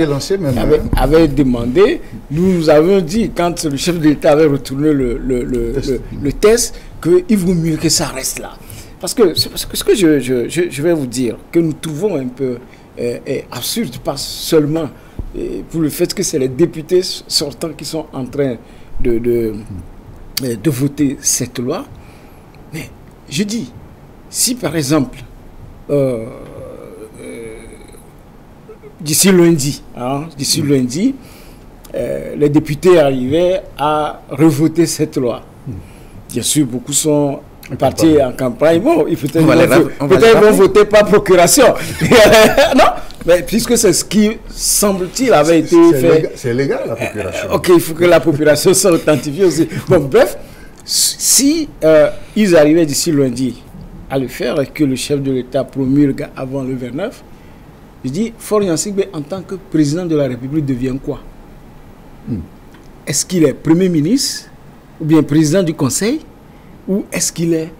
avait demandé. Nous avions dit, quand le chef de l'État avait retourné le test, qu'il vaut mieux que ça reste là. Parce que ce que je vais vous dire, que nous trouvons un peu absurde, pas seulement pour le fait que c'est les députés sortants qui sont en train de voter cette loi. Mais je dis, si par exemple, d'ici lundi, les députés arrivaient à revoter cette loi, bien sûr, beaucoup sont partis en campagne. Bon, peut-être ils vont voter par procuration. Non, mais puisque c'est ce qui, semble-t-il, avait été fait. C'est légal, la procuration. Ok, il faut que la population soit authentifiée aussi. Bon, bref, si ils arrivaient d'ici lundi à le faire et que le chef de l'État promulgue avant le 29, je dis, Faure Gnassingbé, en tant que président de la République, devient quoi? Est-ce qu'il est Premier ministre ou bien président du Conseil, ou est-ce qu'il est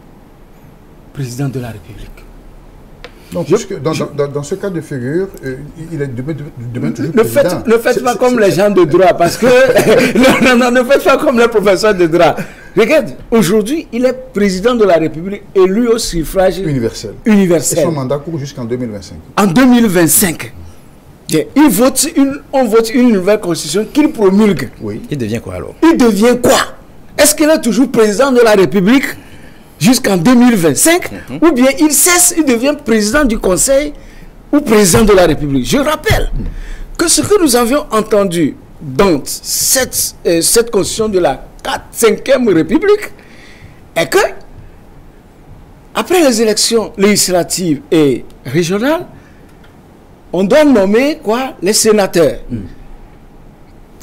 président de la République? Donc, dans ce cas de figure, il est demain toujours président. Ne faites pas comme les gens de droit, parce que... non, ne faites pas comme les professeurs de droit. Regarde, aujourd'hui, il est président de la République, élu au suffrage universel. Et son mandat court jusqu'en 2025. En 2025. On vote une nouvelle constitution qu'il promulgue. Oui. Il devient quoi alors? Il devient quoi? Est-ce qu'il est toujours président de la République jusqu'en 2025, ou bien il cesse, il devient président du Conseil ou président de la République? Je rappelle que ce que nous avions entendu dans cette constitution de la 5e République est que, après les élections législatives et régionales, on doit nommer quoi? Les sénateurs.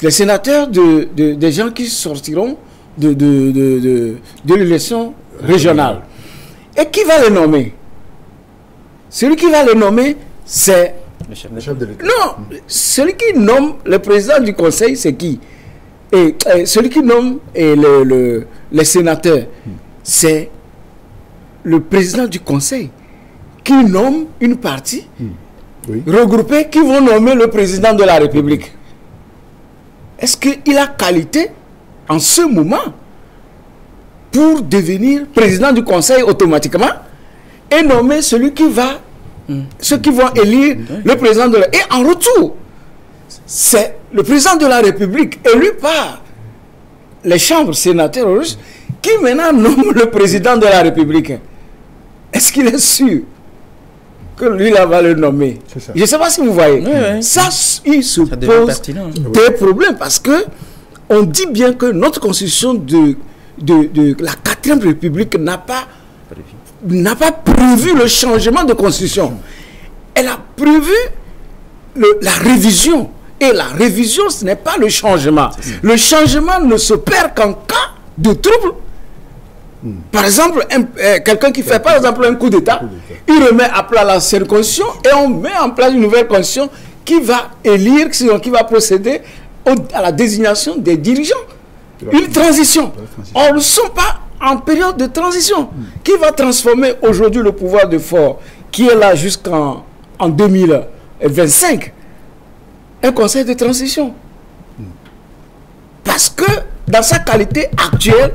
Les sénateurs des gens qui sortiront de l'élection régionale. Et qui va les nommer? Celui qui va les nommer, c'est le chef de l'État. Non, celui qui nomme le président du Conseil, c'est qui? Et celui qui nomme les sénateurs, c'est le président du Conseil qui nomme une partie regroupée qui vont nommer le président de la République. Est-ce qu'il a qualité en ce moment pour devenir président du Conseil automatiquement et nommer celui qui va, ceux qui vont élire le président de la République? Et en retour, c'est le président de la République élu par les chambres sénateurs russes qui maintenant nomme le président de la République. Est-ce qu'il est sûr que lui là va le nommer? Je ne sais pas si vous voyez. Ça, il se pose des problèmes parce que on dit bien que notre constitution de la 4e République n'a pas prévu le changement de constitution. Elle a prévu la révision. Et la révision, ce n'est pas le changement. Le changement ne se perd qu'en cas de trouble. Par exemple, quelqu'un qui fait par exemple un coup d'État, il remet à plat l'ancienne constitution et on met en place une nouvelle constitution qui va élire, qui va procéder à la désignation des dirigeants. Une transition. Or, nous ne sommes pas en période de transition. Qui va transformer aujourd'hui le pouvoir de Faure, qui est là jusqu'en 2025, un conseil de transition. Parce que dans sa qualité actuelle,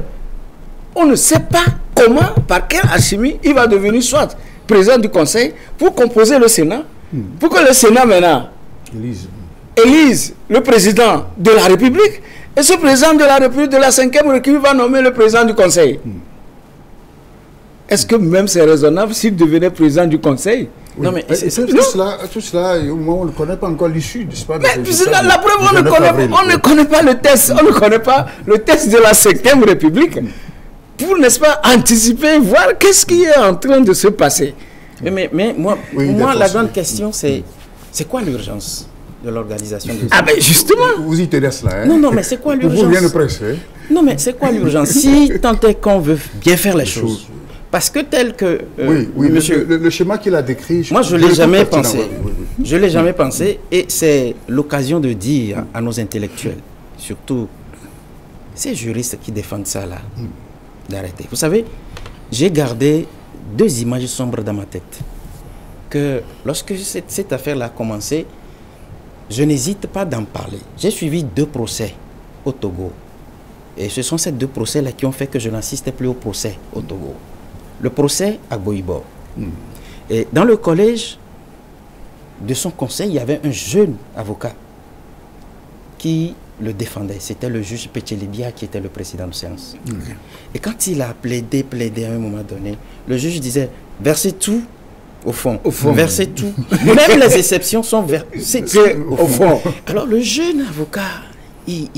on ne sait pas comment, par quelle alchimie, il va devenir soit président du conseil pour composer le Sénat, pour que le Sénat maintenant élise le président de la République, et ce président de la République de la 5e République va nommer le président du conseil. Est-ce que même c'est raisonnable s'il devenait président du conseil? Oui. Non, mais tout cela, on ne connaît pas encore l'issue. La preuve, on ne connaît pas le test. On ne connaît pas le test de la 5e République. Pour, n'est-ce pas, anticiper, voir qu'est-ce qui est en train de se passer. Mais moi, la grande question, c'est quoi l'urgence de l'organisation de... Ah ben justement. Vous y tenez cela. Hein? Non, mais c'est quoi l'urgence? Vous venez de presser. Non, mais c'est quoi l'urgence? Si tant est qu'on veut bien faire les choses. Parce que tel que... oui, monsieur, le schéma qu'il a décrit... Moi, je ne l'ai jamais pensé. Je ne l'ai jamais pensé. Et c'est l'occasion de dire à nos intellectuels, surtout ces juristes qui défendent ça là, d'arrêter. Vous savez, j'ai gardé 2 images sombres dans ma tête. Que lorsque cette affaire-là a commencé, je n'hésite pas d'en parler. J'ai suivi 2 procès au Togo. Et ce sont ces 2 procès-là qui ont fait que je n'assistais plus au procès au Togo. Le procès à Boïbo. Et dans le collège de son conseil, il y avait un jeune avocat qui le défendait. C'était le juge Pétchelibia qui était le président de séance. Et quand il a plaidé à un moment donné, le juge disait « versez tout au fond. Versez tout. » Même les exceptions sont versées au fond. Alors le jeune avocat, il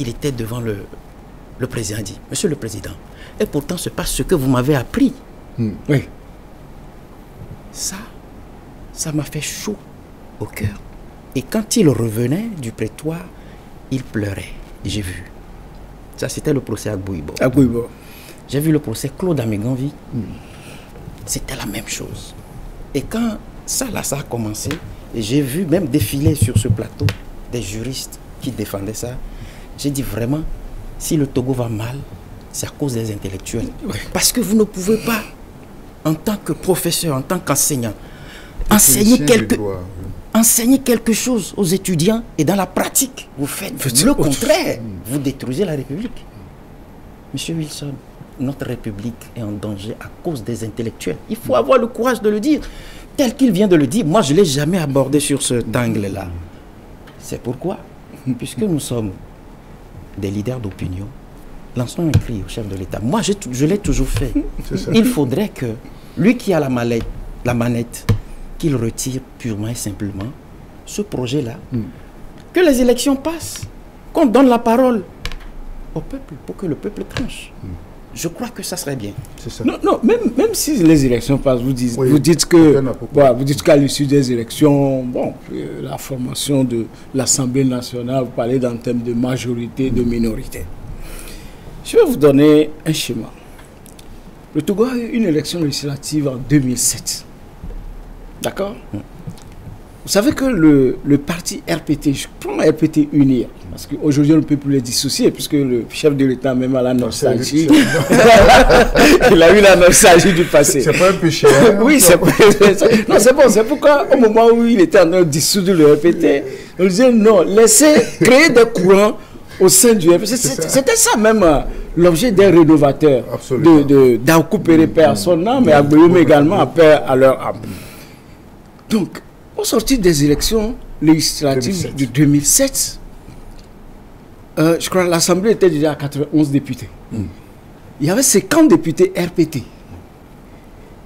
était devant le président, il dit « Monsieur le Président, et pourtant c'est pas ce que vous m'avez appris. » Oui. Ça m'a fait chaud au cœur. Et quand il revenait du prétoire, il pleurait. J'ai vu. Ça, c'était le procès à Boïbo. J'ai vu le procès Claude Améganvi. C'était la même chose. Et quand ça a commencé, et j'ai vu même défiler sur ce plateau des juristes qui défendaient ça, j'ai dit vraiment, si le Togo va mal, c'est à cause des intellectuels. Parce que vous ne pouvez pas, en tant que professeur, en tant qu'enseignant, enseigner quelque chose aux étudiants et dans la pratique, vous faites le contraire. Vous détruisez la République. Monsieur Wilson, notre République est en danger à cause des intellectuels. Il faut avoir le courage de le dire. Tel qu'il vient de le dire, moi je ne l'ai jamais abordé sur cet angle-là. C'est pourquoi, puisque nous sommes des leaders d'opinion, lançons un cri au chef de l'État. Moi, je l'ai toujours fait. Il faudrait que lui qui a la manette, qu'il retire purement et simplement ce projet-là. Que les élections passent, qu'on donne la parole au peuple pour que le peuple tranche. Je crois que ça serait bien. Non, même si les élections passent, vous dites qu'à l'issue des élections, la formation de l'Assemblée nationale, vous parlez d'un thème de majorité, de minorité. Je vais vous donner un schéma. Le Togo a eu une élection législative en 2007. D'accord? Vous savez que le parti RPT, je prends RPT Unir, parce qu'aujourd'hui on ne peut plus les dissocier, puisque le chef de l'État même a la nostalgie. Il a eu la nostalgie du passé. C'est pas un péché. Hein? Oui, c'est bon. C'est pourquoi au moment où il était en train de dissoudre le RPT, on disait non, laissez créer des courants au sein du RPT. C'était ça même l'objet des rénovateurs d'Aoukou Pérépé à son âme, mais Agboyom également à leur âme. Donc, au sortir des élections législatives de 2007, je crois que l'Assemblée était déjà à 91 députés. Il y avait 50 députés RPT,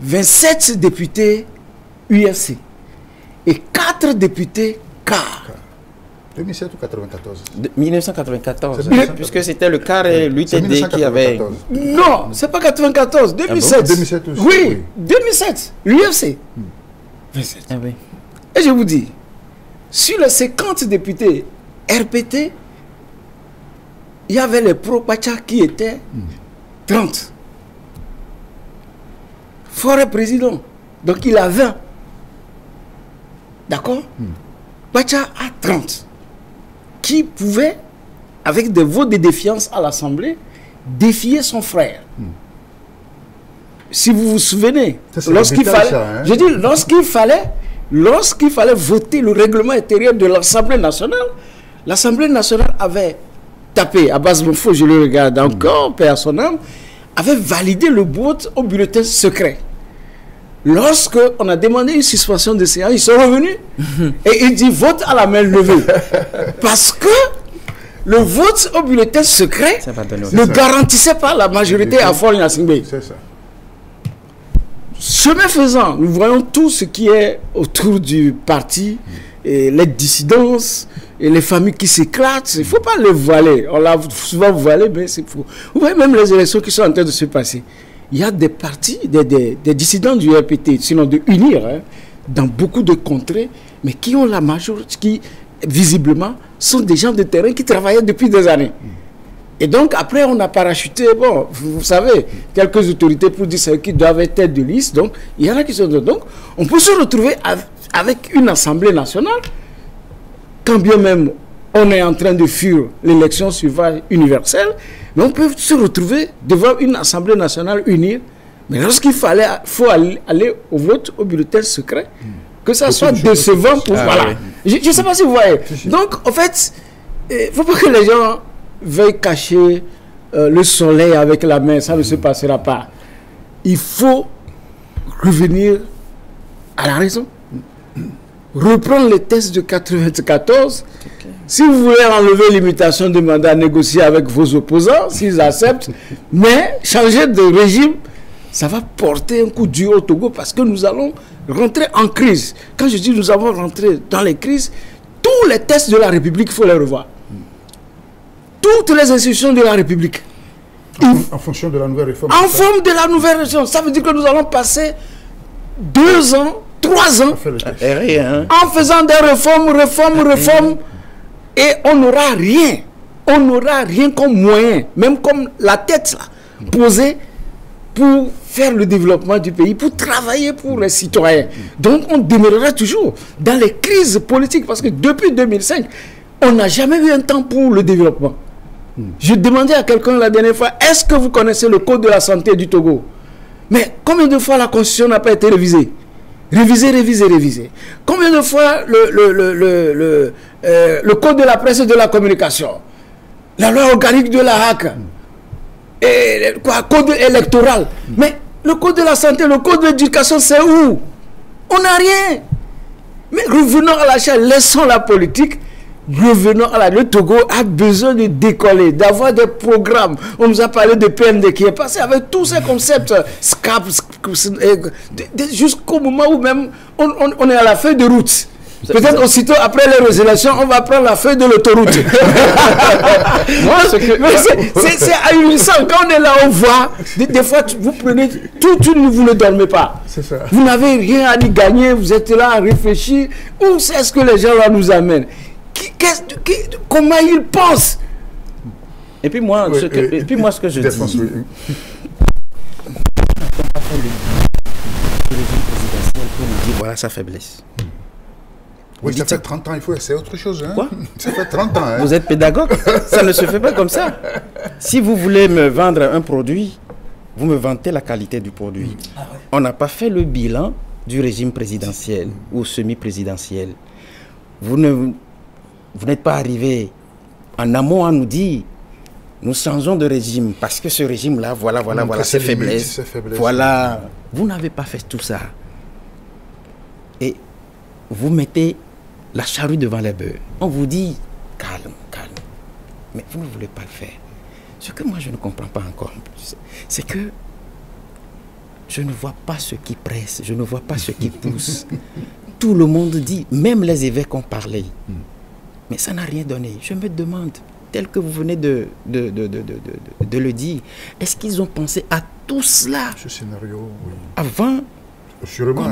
27 députés UFC et 4 députés CAR. 2007 ou 94 1994, puisque c'était le CAR et l'UTD qui avait... Non, c'est pas 94, 2007. Ah bon? 2007 aussi. Oui, 2007, l'UFC. Ah oui. Et je vous dis, sur les 50 députés RPT, il y avait les pro-Pacha qui étaient 30. Faure président, donc il a 20. d'accord, Bacha a 30, qui pouvait, avec des votes de défiance à l'Assemblée, défier son frère. Si vous vous souvenez, lorsqu'il fallait, je dis, lorsqu'il fallait voter le règlement intérieur de l'Assemblée nationale avait tapé, à base de faux, je le regarde encore, paix à son âme, avait validé le vote au bulletin secret. Lorsqu'on a demandé une suspension de séance, ils sont revenus et ils disent vote à la main levée. Parce que le vote au bulletin secret ne garantissait pas la majorité à Fort Gnassingbé. C'est ça. Chemin faisant, nous voyons tout ce qui est autour du parti, et les dissidences, et les familles qui s'éclatent. Il ne faut pas le voiler. On l'a souvent voilé, mais c'est faux. Vous voyez même les élections qui sont en train de se passer. Il y a des partis, des dissidents du RPT, sinon de unir, hein, dans beaucoup de contrées, mais qui ont la majorité, qui visiblement sont des gens de terrain qui travaillaient depuis des années. Et donc après on a parachuté, bon, vous savez, quelques autorités pour dire ceux qui doivent être tête de liste, donc il y en a qui sont... Donc on peut se retrouver avec une Assemblée nationale, quand bien même on est en train de fuir l'élection suivante universelle, mais on peut se retrouver devant une Assemblée nationale unie. Mais lorsqu'il faut aller au vote au bulletin secret, que ça soit décevant pour... voilà. Oui. Je ne sais pas si vous voyez. Donc, en fait, il ne faut pas que les gens veuillent cacher le soleil avec la main. Ça ne se passera pas. Il faut revenir à la raison. Reprendre les tests de 94. Si vous voulez enlever l'imitation de mandat, négocier avec vos opposants, s'ils acceptent, mais changer de régime, ça va porter un coup dur au Togo parce que nous allons rentrer en crise. Quand je dis nous allons rentrer dans les crises, tous les tests de la République, il faut les revoir. Toutes les institutions de la République. En fonction de la nouvelle réforme. En forme de la nouvelle réforme. Ça veut dire que nous allons passer 2 ans, 3 ans en faisant des réformes. Et on n'aura rien. On n'aura rien comme moyen, même comme la tête là, posée pour faire le développement du pays, pour travailler pour les citoyens. Donc on demeurera toujours dans les crises politiques parce que depuis 2005, on n'a jamais eu un temps pour le développement. Je demandais à quelqu'un la dernière fois, est-ce que vous connaissez le code de la santé du Togo? Mais combien de fois la constitution n'a pas été révisée? Révisée. Combien de fois le code de la presse et de la communication, la loi organique de la HAC, et quoi, code électoral. Mais le code de la santé, le code de l'éducation, c'est où? On n'a rien. Mais revenons à la chaîne, laissons la politique. Revenons à le Togo a besoin de décoller, d'avoir des programmes. On nous a parlé de PND qui est passé avec tous ces concepts SCAP, jusqu'au moment où même on est à la feuille de route. Peut-être aussitôt après les résolutions, on va prendre la feuille de l'autoroute. C'est ahurissant. Quand on est là, on voit, des fois, vous prenez toute une, vous ne dormez pas. Ça. Vous n'avez rien à y gagner, vous êtes là à réfléchir. Où est-ce que les gens là nous amènent? Comment ils pensent? Et puis moi, ce que je dis, voilà sa faiblesse. Oui, ça fait 30 ans, c'est autre chose. Hein? Quoi? Ça fait 30 ans. Hein? Vous êtes pédagogue? Ça ne se fait pas comme ça. Si vous voulez me vendre un produit, vous me vantez la qualité du produit. On n'a pas fait le bilan du régime présidentiel ou semi-présidentiel. Vous n'êtes pas arrivé en amont à nous dire nous changeons de régime parce que ce régime-là, voilà ses faiblesses. Voilà. Vous n'avez pas fait tout ça. Et vous mettez la charrue devant les bœufs. On vous dit calme. Mais vous ne voulez pas le faire. Ce que moi je ne comprends pas encore, c'est que je ne vois pas ce qui presse, je ne vois pas ce qui pousse. Tout le monde dit, même les évêques ont parlé. Mais ça n'a rien donné. Je me demande, tel que vous venez de le dire, est-ce qu'ils ont pensé à tout cela? Ce scénario, oui. Avant? Sûrement.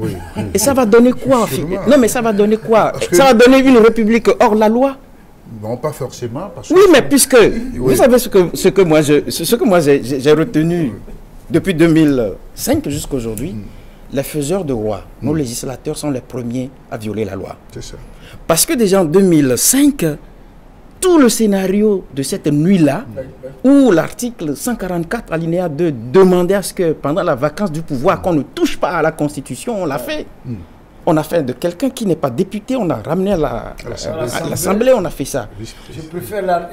Oui. Et ça va donner quoi? Non, mais ça va donner quoi? Ça va donner une république hors la loi? Non, pas forcément. Parce oui, mais puisque, vous savez ce que moi j'ai retenu depuis 2005 jusqu'à aujourd'hui, les faiseurs de loi, nos législateurs sont les premiers à violer la loi. C'est ça. Parce que déjà en 2005, tout le scénario de cette nuit-là, où l'article 144 alinéa 2 demandait à ce que pendant la vacance du pouvoir, qu'on ne touche pas à la Constitution, on l'a fait. On a fait de quelqu'un qui n'est pas député, on a ramené à l'Assemblée, on a fait ça. Je préfère à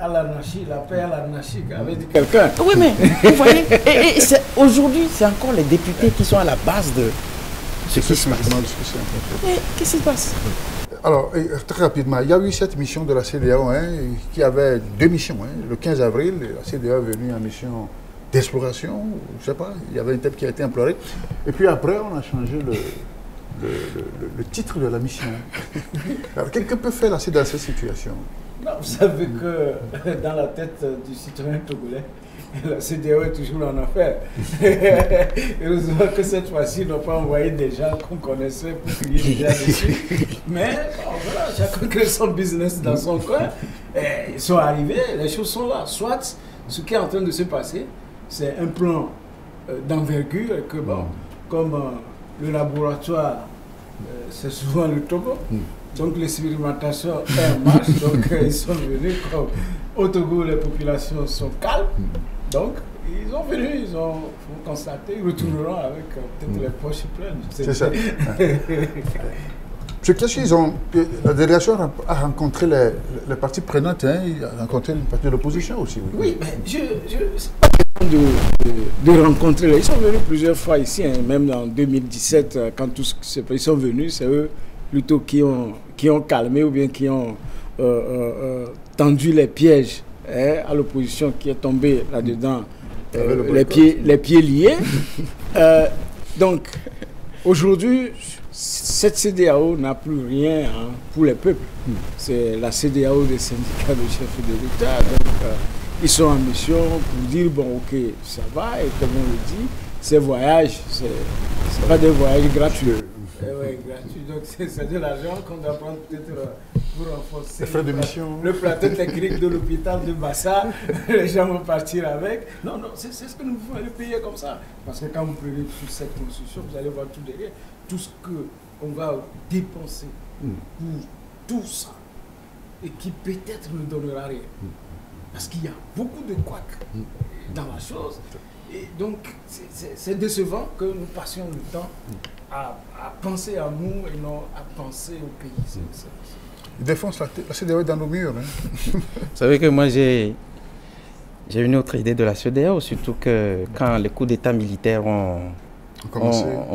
l'anarchie, la paix à l'anarchie, avait dit quelqu'un. Oui, mais vous voyez, aujourd'hui, c'est encore les députés qui sont à la base de ce qui se passe. Qu'est-ce qui se passe? Alors, très rapidement, il y a eu cette mission de la CEDEAO qui avait deux missions. Le 15 avril, la CEDEAO est venue en mission d'exploration, je ne sais pas, il y avait un thème qui a été imploré. Et puis après, on a changé le titre de la mission. Alors, que peut faire la CEDEAO dans cette situation? Non, vous savez que dans la tête du citoyen togolais, la CEDEAO est toujours en affaire. Heureusement que cette fois-ci, ils n'ont pas envoyé des gens qu'on connaissait pour crier déjà dessus. Mais bon, voilà, chacun crée son business dans son coin. Et ils sont arrivés, les choses sont là. Soit ce qui est en train de se passer, c'est un plan d'envergure que, bon, comme le laboratoire, c'est souvent le Togo. Donc l'expérimentation est en marche, donc ils sont venus comme au Togo, les populations sont calmes. Donc ils ont venu, ils ont constaté, ils retourneront avec peut-être les poches pleines. C'est ça. Qu'est-ce qu'ils ont... La délégation a rencontré les parties prenantes, il a rencontré une partie de l'opposition aussi. Oui, mais c'est pas question de rencontrer. Ils sont venus plusieurs fois ici, même en 2017, quand tous ils sont venus, c'est eux plutôt qui ont calmé ou bien qui ont tendu les pièges à l'opposition qui est tombée là-dedans, les pieds liés. Donc, aujourd'hui, cette CEDEAO n'a plus rien pour les peuples. C'est la CEDEAO des syndicats de chefs de l'État. Donc, ils sont en mission pour dire, bon, ok, ça va, et comme on le dit, ces voyages, c'est pas des voyages gratuits. Oui, gratuit. Donc, c'est de l'argent qu'on doit prendre peut-être pour renforcer le plateau technique de l'hôpital de Bassa. Les gens vont partir avec. Non, c'est ce que nous pouvons le payer comme ça. Parce que quand vous prenez toute cette construction, vous allez voir tout derrière. Tout ce qu'on va dépenser pour tout ça et qui peut-être ne donnera rien. Parce qu'il y a beaucoup de couacs dans la chose. Et donc, c'est décevant que nous passions le temps à penser à nous et non à penser au pays. Ils défoncent la CEDEAO dans nos murs. Vous savez que moi, j'ai une autre idée de la CEDEAO, surtout que quand les coups d'État militaires ont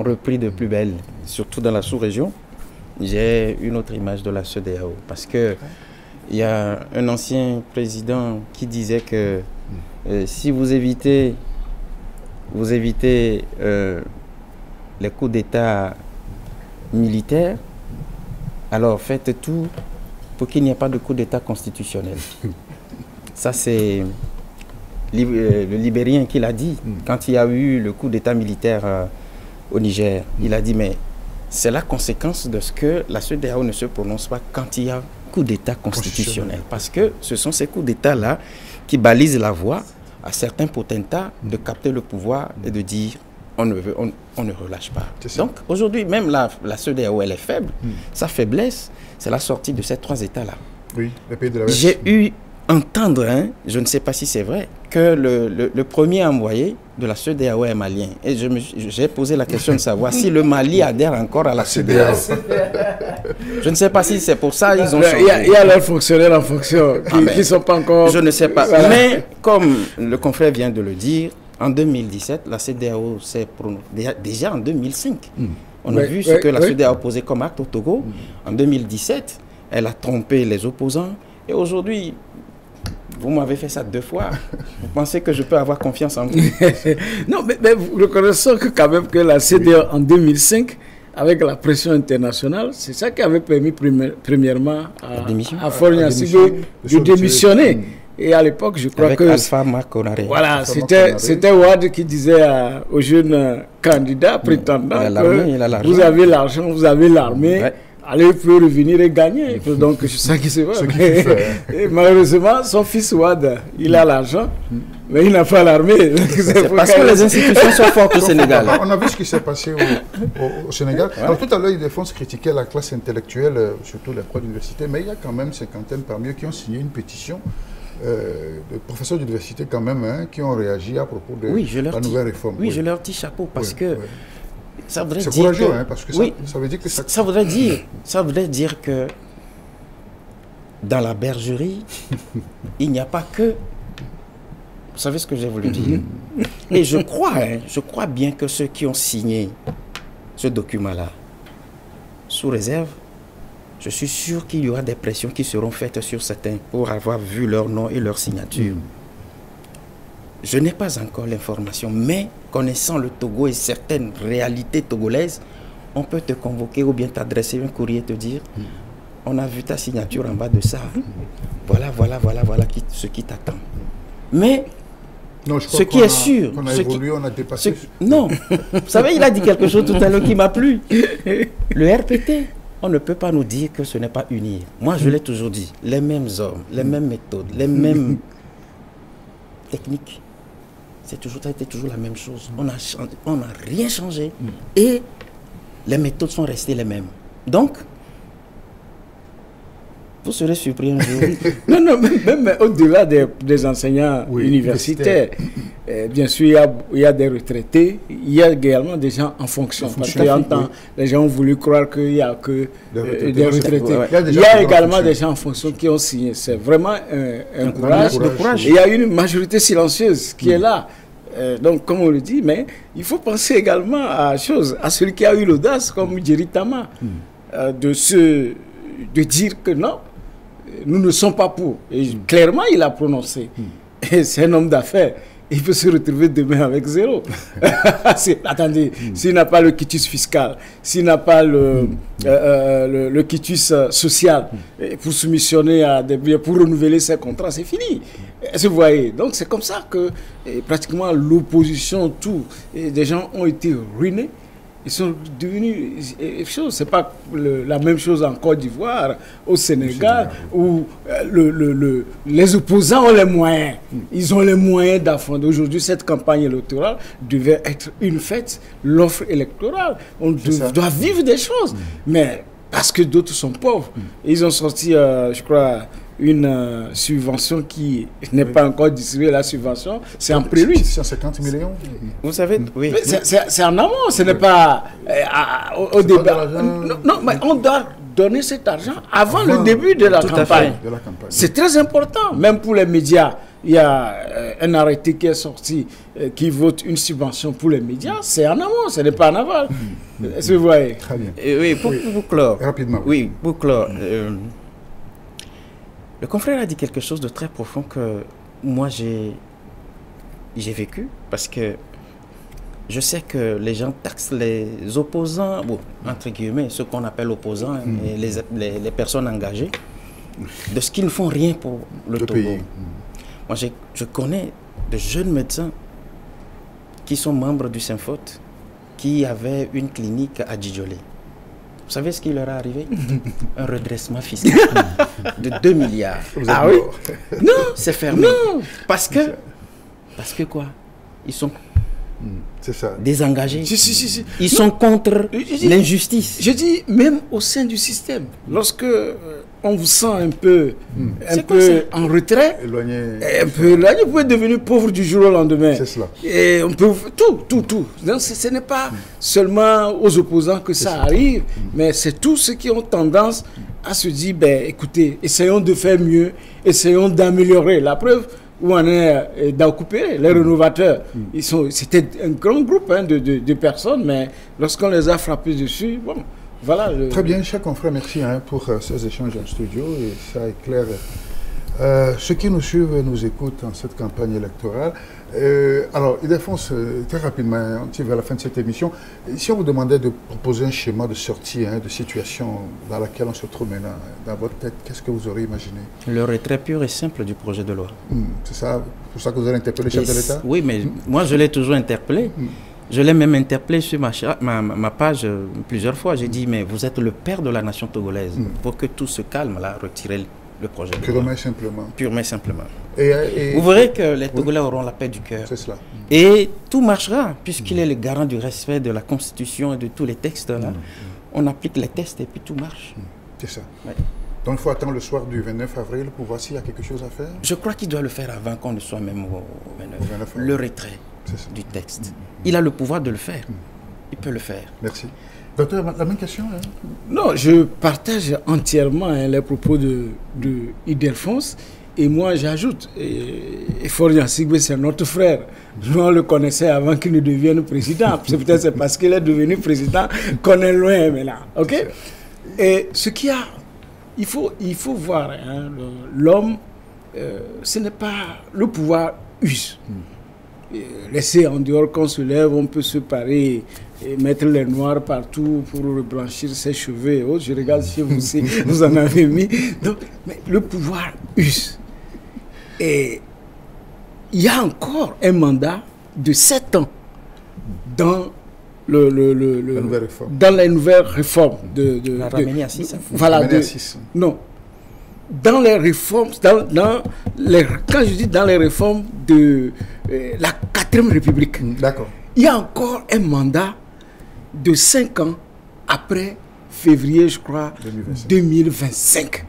repris de plus belle, surtout dans la sous-région, j'ai une autre image de la CEDEAO. Parce que il y a un ancien président qui disait que si vous évitez les coups d'État militaires, alors faites tout pour qu'il n'y ait pas de coup d'État constitutionnel. Ça, c'est le Libérien qui l'a dit quand il y a eu le coup d'État militaire au Niger. Il a dit, mais c'est la conséquence de ce que la CEDEAO ne se prononce pas quand il y a coup d'État constitutionnel. Parce que ce sont ces coups d'État-là qui balisent la voie à certains potentats de capter le pouvoir et de dire on ne relâche pas. Donc aujourd'hui, même la CEDEAO, elle est faible. Sa faiblesse, c'est la sortie de ces trois États-là. Oui, les pays de la West. J'ai eu entendre, je ne sais pas si c'est vrai, que le premier envoyé de la CEDEAO est malien. Et j'ai posé la question de savoir si le Mali adhère encore à la CEDEAO. Je ne sais pas si c'est pour ça qu'ils ont changé. Il y a leurs fonctionnaires en fonction qui ne sont pas encore... Je ne sais pas. Voilà. Mais comme le confrère vient de le dire, en 2017, la CEDEAO s'est prononcée. Déjà en 2005, on a vu ce que la CEDEAO posait comme acte au Togo. En 2017, elle a trompé les opposants. Et aujourd'hui... Vous m'avez fait ça 2 fois. Vous pensez que je peux avoir confiance en vous? Non, mais vous reconnaissez que quand même que la CEDEAO en 2005, avec la pression internationale, c'est ça qui avait permis premièrement à Faure Gnassingbé de démissionner. Et à l'époque, je crois que... Alpha Makonare. Voilà, c'était Ouad qui disait aux jeunes candidats prétendants que vous avez l'argent, vous avez l'armée. aller peut revenir et gagner. Donc, c'est ça qui se passe. Et malheureusement, son fils Ouad, il a l'argent, mais il n'a pas l'armée. C'est parce que les institutions sont fortes au Sénégal. On a vu ce qui s'est passé au Sénégal. Ouais. Alors, tout à l'heure, Ildefonse critiquait la classe intellectuelle, surtout les profs d'université, mais il y a quand même une cinquantaine parmi eux qui ont signé une pétition de professeurs d'université quand même, hein, qui ont réagi à propos de la nouvelle réforme. Oui, je leur dis chapeau parce que ça voudrait dire... C'est courageux, hein, parce que ça veut dire que ça voudrait dire que dans la bergerie, il n'y a pas que... Vous savez ce que j'ai voulu dire? Et je crois bien que ceux qui ont signé ce document-là, sous réserve, je suis sûr qu'il y aura des pressions qui seront faites sur certains pour avoir vu leur nom et leur signature. Je n'ai pas encore l'information, mais connaissant le Togo et certaines réalités togolaises, on peut te convoquer ou bien t'adresser un courrier et te dire on a vu ta signature en bas de ça. Voilà ce qui t'attend. Mais non, ce qui est sûr... On a évolué, on a dépassé... Non, vous savez, il a dit quelque chose tout à l'heure qui m'a plu. Le RPT, on ne peut pas nous dire que ce n'est pas unir. Moi, je l'ai toujours dit. Les mêmes hommes, les mêmes méthodes, les mêmes techniques. Ça a été toujours la même chose. On n'a rien changé. Et les méthodes sont restées les mêmes. Donc, vous serez surpris un jour. Non, même au-delà des enseignants universitaires, bien sûr, il y a des retraités, il y a également des gens en fonction. Parce que les gens ont voulu croire qu'il n'y a que des retraités. Il y a également des gens en fonction qui ont signé. C'est vraiment un courage. Il y a une majorité silencieuse qui est là. Donc, comme on le dit, mais il faut penser également à celui qui a eu l'audace, comme Djeritama, de dire que non, nous ne sommes pas pour. Et clairement, il a prononcé. Et c'est un homme d'affaires. Il peut se retrouver demain avec zéro. Attendez, s'il n'a pas le quitus fiscal, s'il n'a pas le quitus social pour soumissionner à des biens, pour renouveler ses contrats, c'est fini. Vous voyez, donc c'est comme ça que pratiquement l'opposition, des gens ont été ruinés. Ils sont devenus... C'est pas la même chose en Côte d'Ivoire, au Sénégal, où les opposants ont les moyens. Ils ont les moyens d'affronter. Aujourd'hui, cette campagne électorale devait être une fête, l'offre électorale. On doit vivre des choses. Mais parce que d'autres sont pauvres. Ils ont sorti, je crois... une subvention qui n'est pas encore distribuée. La subvention, c'est en prélude. 150 millions. Vous savez, oui. C'est en amont, ce n'est pas au début. Non, mais on doit donner cet argent avant le début de la campagne. C'est très important, même pour les médias. Il y a un arrêté qui est sorti qui vote une subvention pour les médias. C'est en amont, ce n'est pas en aval. Est-ce que vous voyez? Très bien. Oui, pour clore. Rapidement. Oui, pour clore. Le confrère a dit quelque chose de très profond que moi j'ai vécu, parce que je sais que les gens taxent les opposants, bon, entre guillemets, ceux qu'on appelle opposants, et les personnes engagées, de ce qu'ils ne font rien pour le Togo. Pays. Moi, je connais de jeunes médecins qui sont membres du Synfot, qui avaient une clinique à Djidjolé. Vous savez ce qui leur est arrivé? Un redressement fiscal de 2 milliards. Ah oui? Non, c'est fermé. Non, parce que quoi? Ils sont désengagés. Si. Ils sont contre l'injustice. Je dis, même au sein du système, lorsque on vous sent un peu en retrait, un peu éloigné, vous pouvez devenir pauvre du jour au lendemain. C'est cela. Et on peut tout. Donc ce n'est pas seulement aux opposants que ça arrive, mais c'est tous ceux qui ont tendance à se dire, écoutez, essayons de faire mieux, essayons d'améliorer. La preuve où on est d'occuper les rénovateurs. C'était un grand groupe de personnes, mais lorsqu'on les a frappés dessus, bon. Voilà Très bien, chers confrères, merci pour ces échanges en studio, et ça éclaire ceux qui nous suivent, nous écoutent en cette campagne électorale. Alors, Ildefonse, très rapidement, on tire vers la fin de cette émission. Si on vous demandait de proposer un schéma de sortie, de situation dans laquelle on se trouve maintenant, dans votre tête, qu'est-ce que vous auriez imaginé? Le retrait pur et simple du projet de loi. C'est ça, pour ça que vous avez interpellé le chef de l'État? Oui, mais moi je l'ai toujours interpellé. Je l'ai même interpellé sur ma page plusieurs fois. J'ai dit, mais vous êtes le père de la nation togolaise. Pour que tout se calme, là, retirez le projet. Purement et simplement. Purement et simplement. Et vous verrez que les Togolais auront la paix du cœur. C'est cela. Et tout marchera, puisqu'il est le garant du respect de la Constitution et de tous les textes. Là. On applique les textes et puis tout marche. C'est ça. Ouais. Donc il faut attendre le soir du 29 avril pour voir s'il y a quelque chose à faire. Je crois qu'il doit le faire avant qu'on ne soit même au 29. Le retrait du texte. Il a le pouvoir de le faire. Il peut le faire. Merci. Docteur, la même question. Hein? Non, je partage entièrement les propos de Ildefonse. Et moi, j'ajoute, Faure Sigbe, c'est notre frère. Nous, on le connaissait avant qu'il ne devienne président. C'est parce qu'il est devenu président qu'on est loin maintenant. OK? Et ce qu'il y a, il faut voir, hein, l'homme, ce n'est pas le pouvoir use. Laisser en dehors qu'on se lève, on peut se parer et mettre les noirs partout pour reblanchir ses cheveux et autres. Je regarde chez vous si vous en avez mis. Donc, mais le pouvoir use. Et il y a encore un mandat de 7 ans dans dans les nouvelles réformes la ramener à 6 ans. Voilà, non. Dans les réformes, quand je dis dans les réformes de la 4e République, d'accord. Il y a encore un mandat de 5 ans après février, je crois, 2025.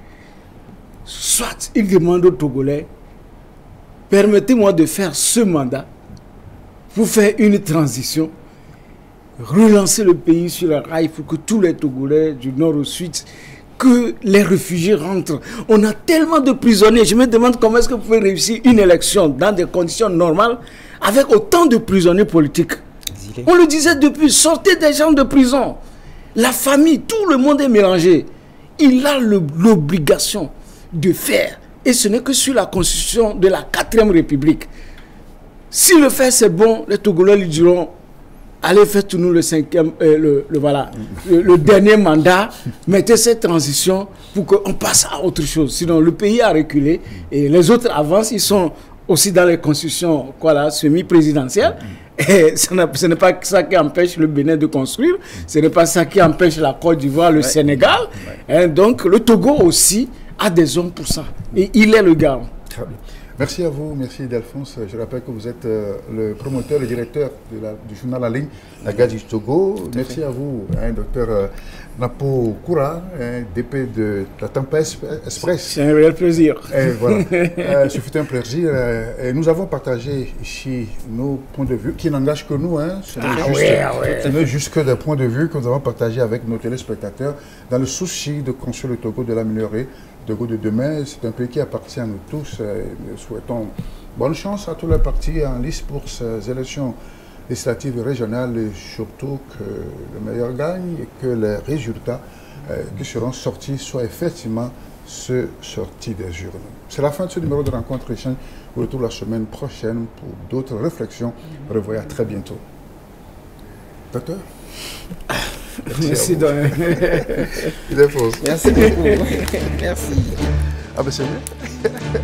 Soit il demande aux Togolais, permettez-moi de faire ce mandat pour faire une transition, relancer le pays sur la rail pour que tous les Togolais du nord au sud, que les réfugiés rentrent. On a tellement de prisonniers. Je me demande comment est-ce que vous pouvez réussir une élection dans des conditions normales avec autant de prisonniers politiques. On le disait depuis, sortez des gens de prison. La famille, tout le monde est mélangé. Il a l'obligation de faire. Et ce n'est que sur la constitution de la 4e République. Si le fait c'est bon, les Togolais lui diront, allez faites-nous le 5e, le dernier mandat, mettez cette transition pour qu'on passe à autre chose. Sinon, le pays a reculé et les autres avancent, ils sont aussi dans les constitutions semi-présidentielles. Et ce n'est pas ça qui empêche le Bénin de construire, ce n'est pas ça qui empêche la Côte d'Ivoire, le Sénégal. Et donc, le Togo aussi a des hommes pour ça. Et il est le garant. Merci à vous, merci Ildefonse. Je rappelle que vous êtes le promoteur, le directeur du journal en ligne La Gaz du Togo. Merci à vous, docteur Napo Koura, DP de la Tempête Express. C'est un réel plaisir. Et voilà. Ce fut un plaisir. Et nous avons partagé ici nos points de vue, qui n'engagent que nous. Ce n'est juste que des points de vue que nous avons partagés avec nos téléspectateurs dans le souci de construire le Togo, de l'améliorer. Togo de demain, c'est un pays qui appartient à nous tous. Nous souhaitons bonne chance à tous les partis en lice pour ces élections législatives et régionales, et surtout que le meilleur gagne et que les résultats qui seront sortis soient effectivement ceux sortis des urnes. C'est la fin de ce numéro de Rencontre Échange. Vous retrouvez la semaine prochaine pour d'autres réflexions. Revoyez à très bientôt. Docteur? Merci Ildefonse. Merci beaucoup. Merci. Ah ben c'est bien.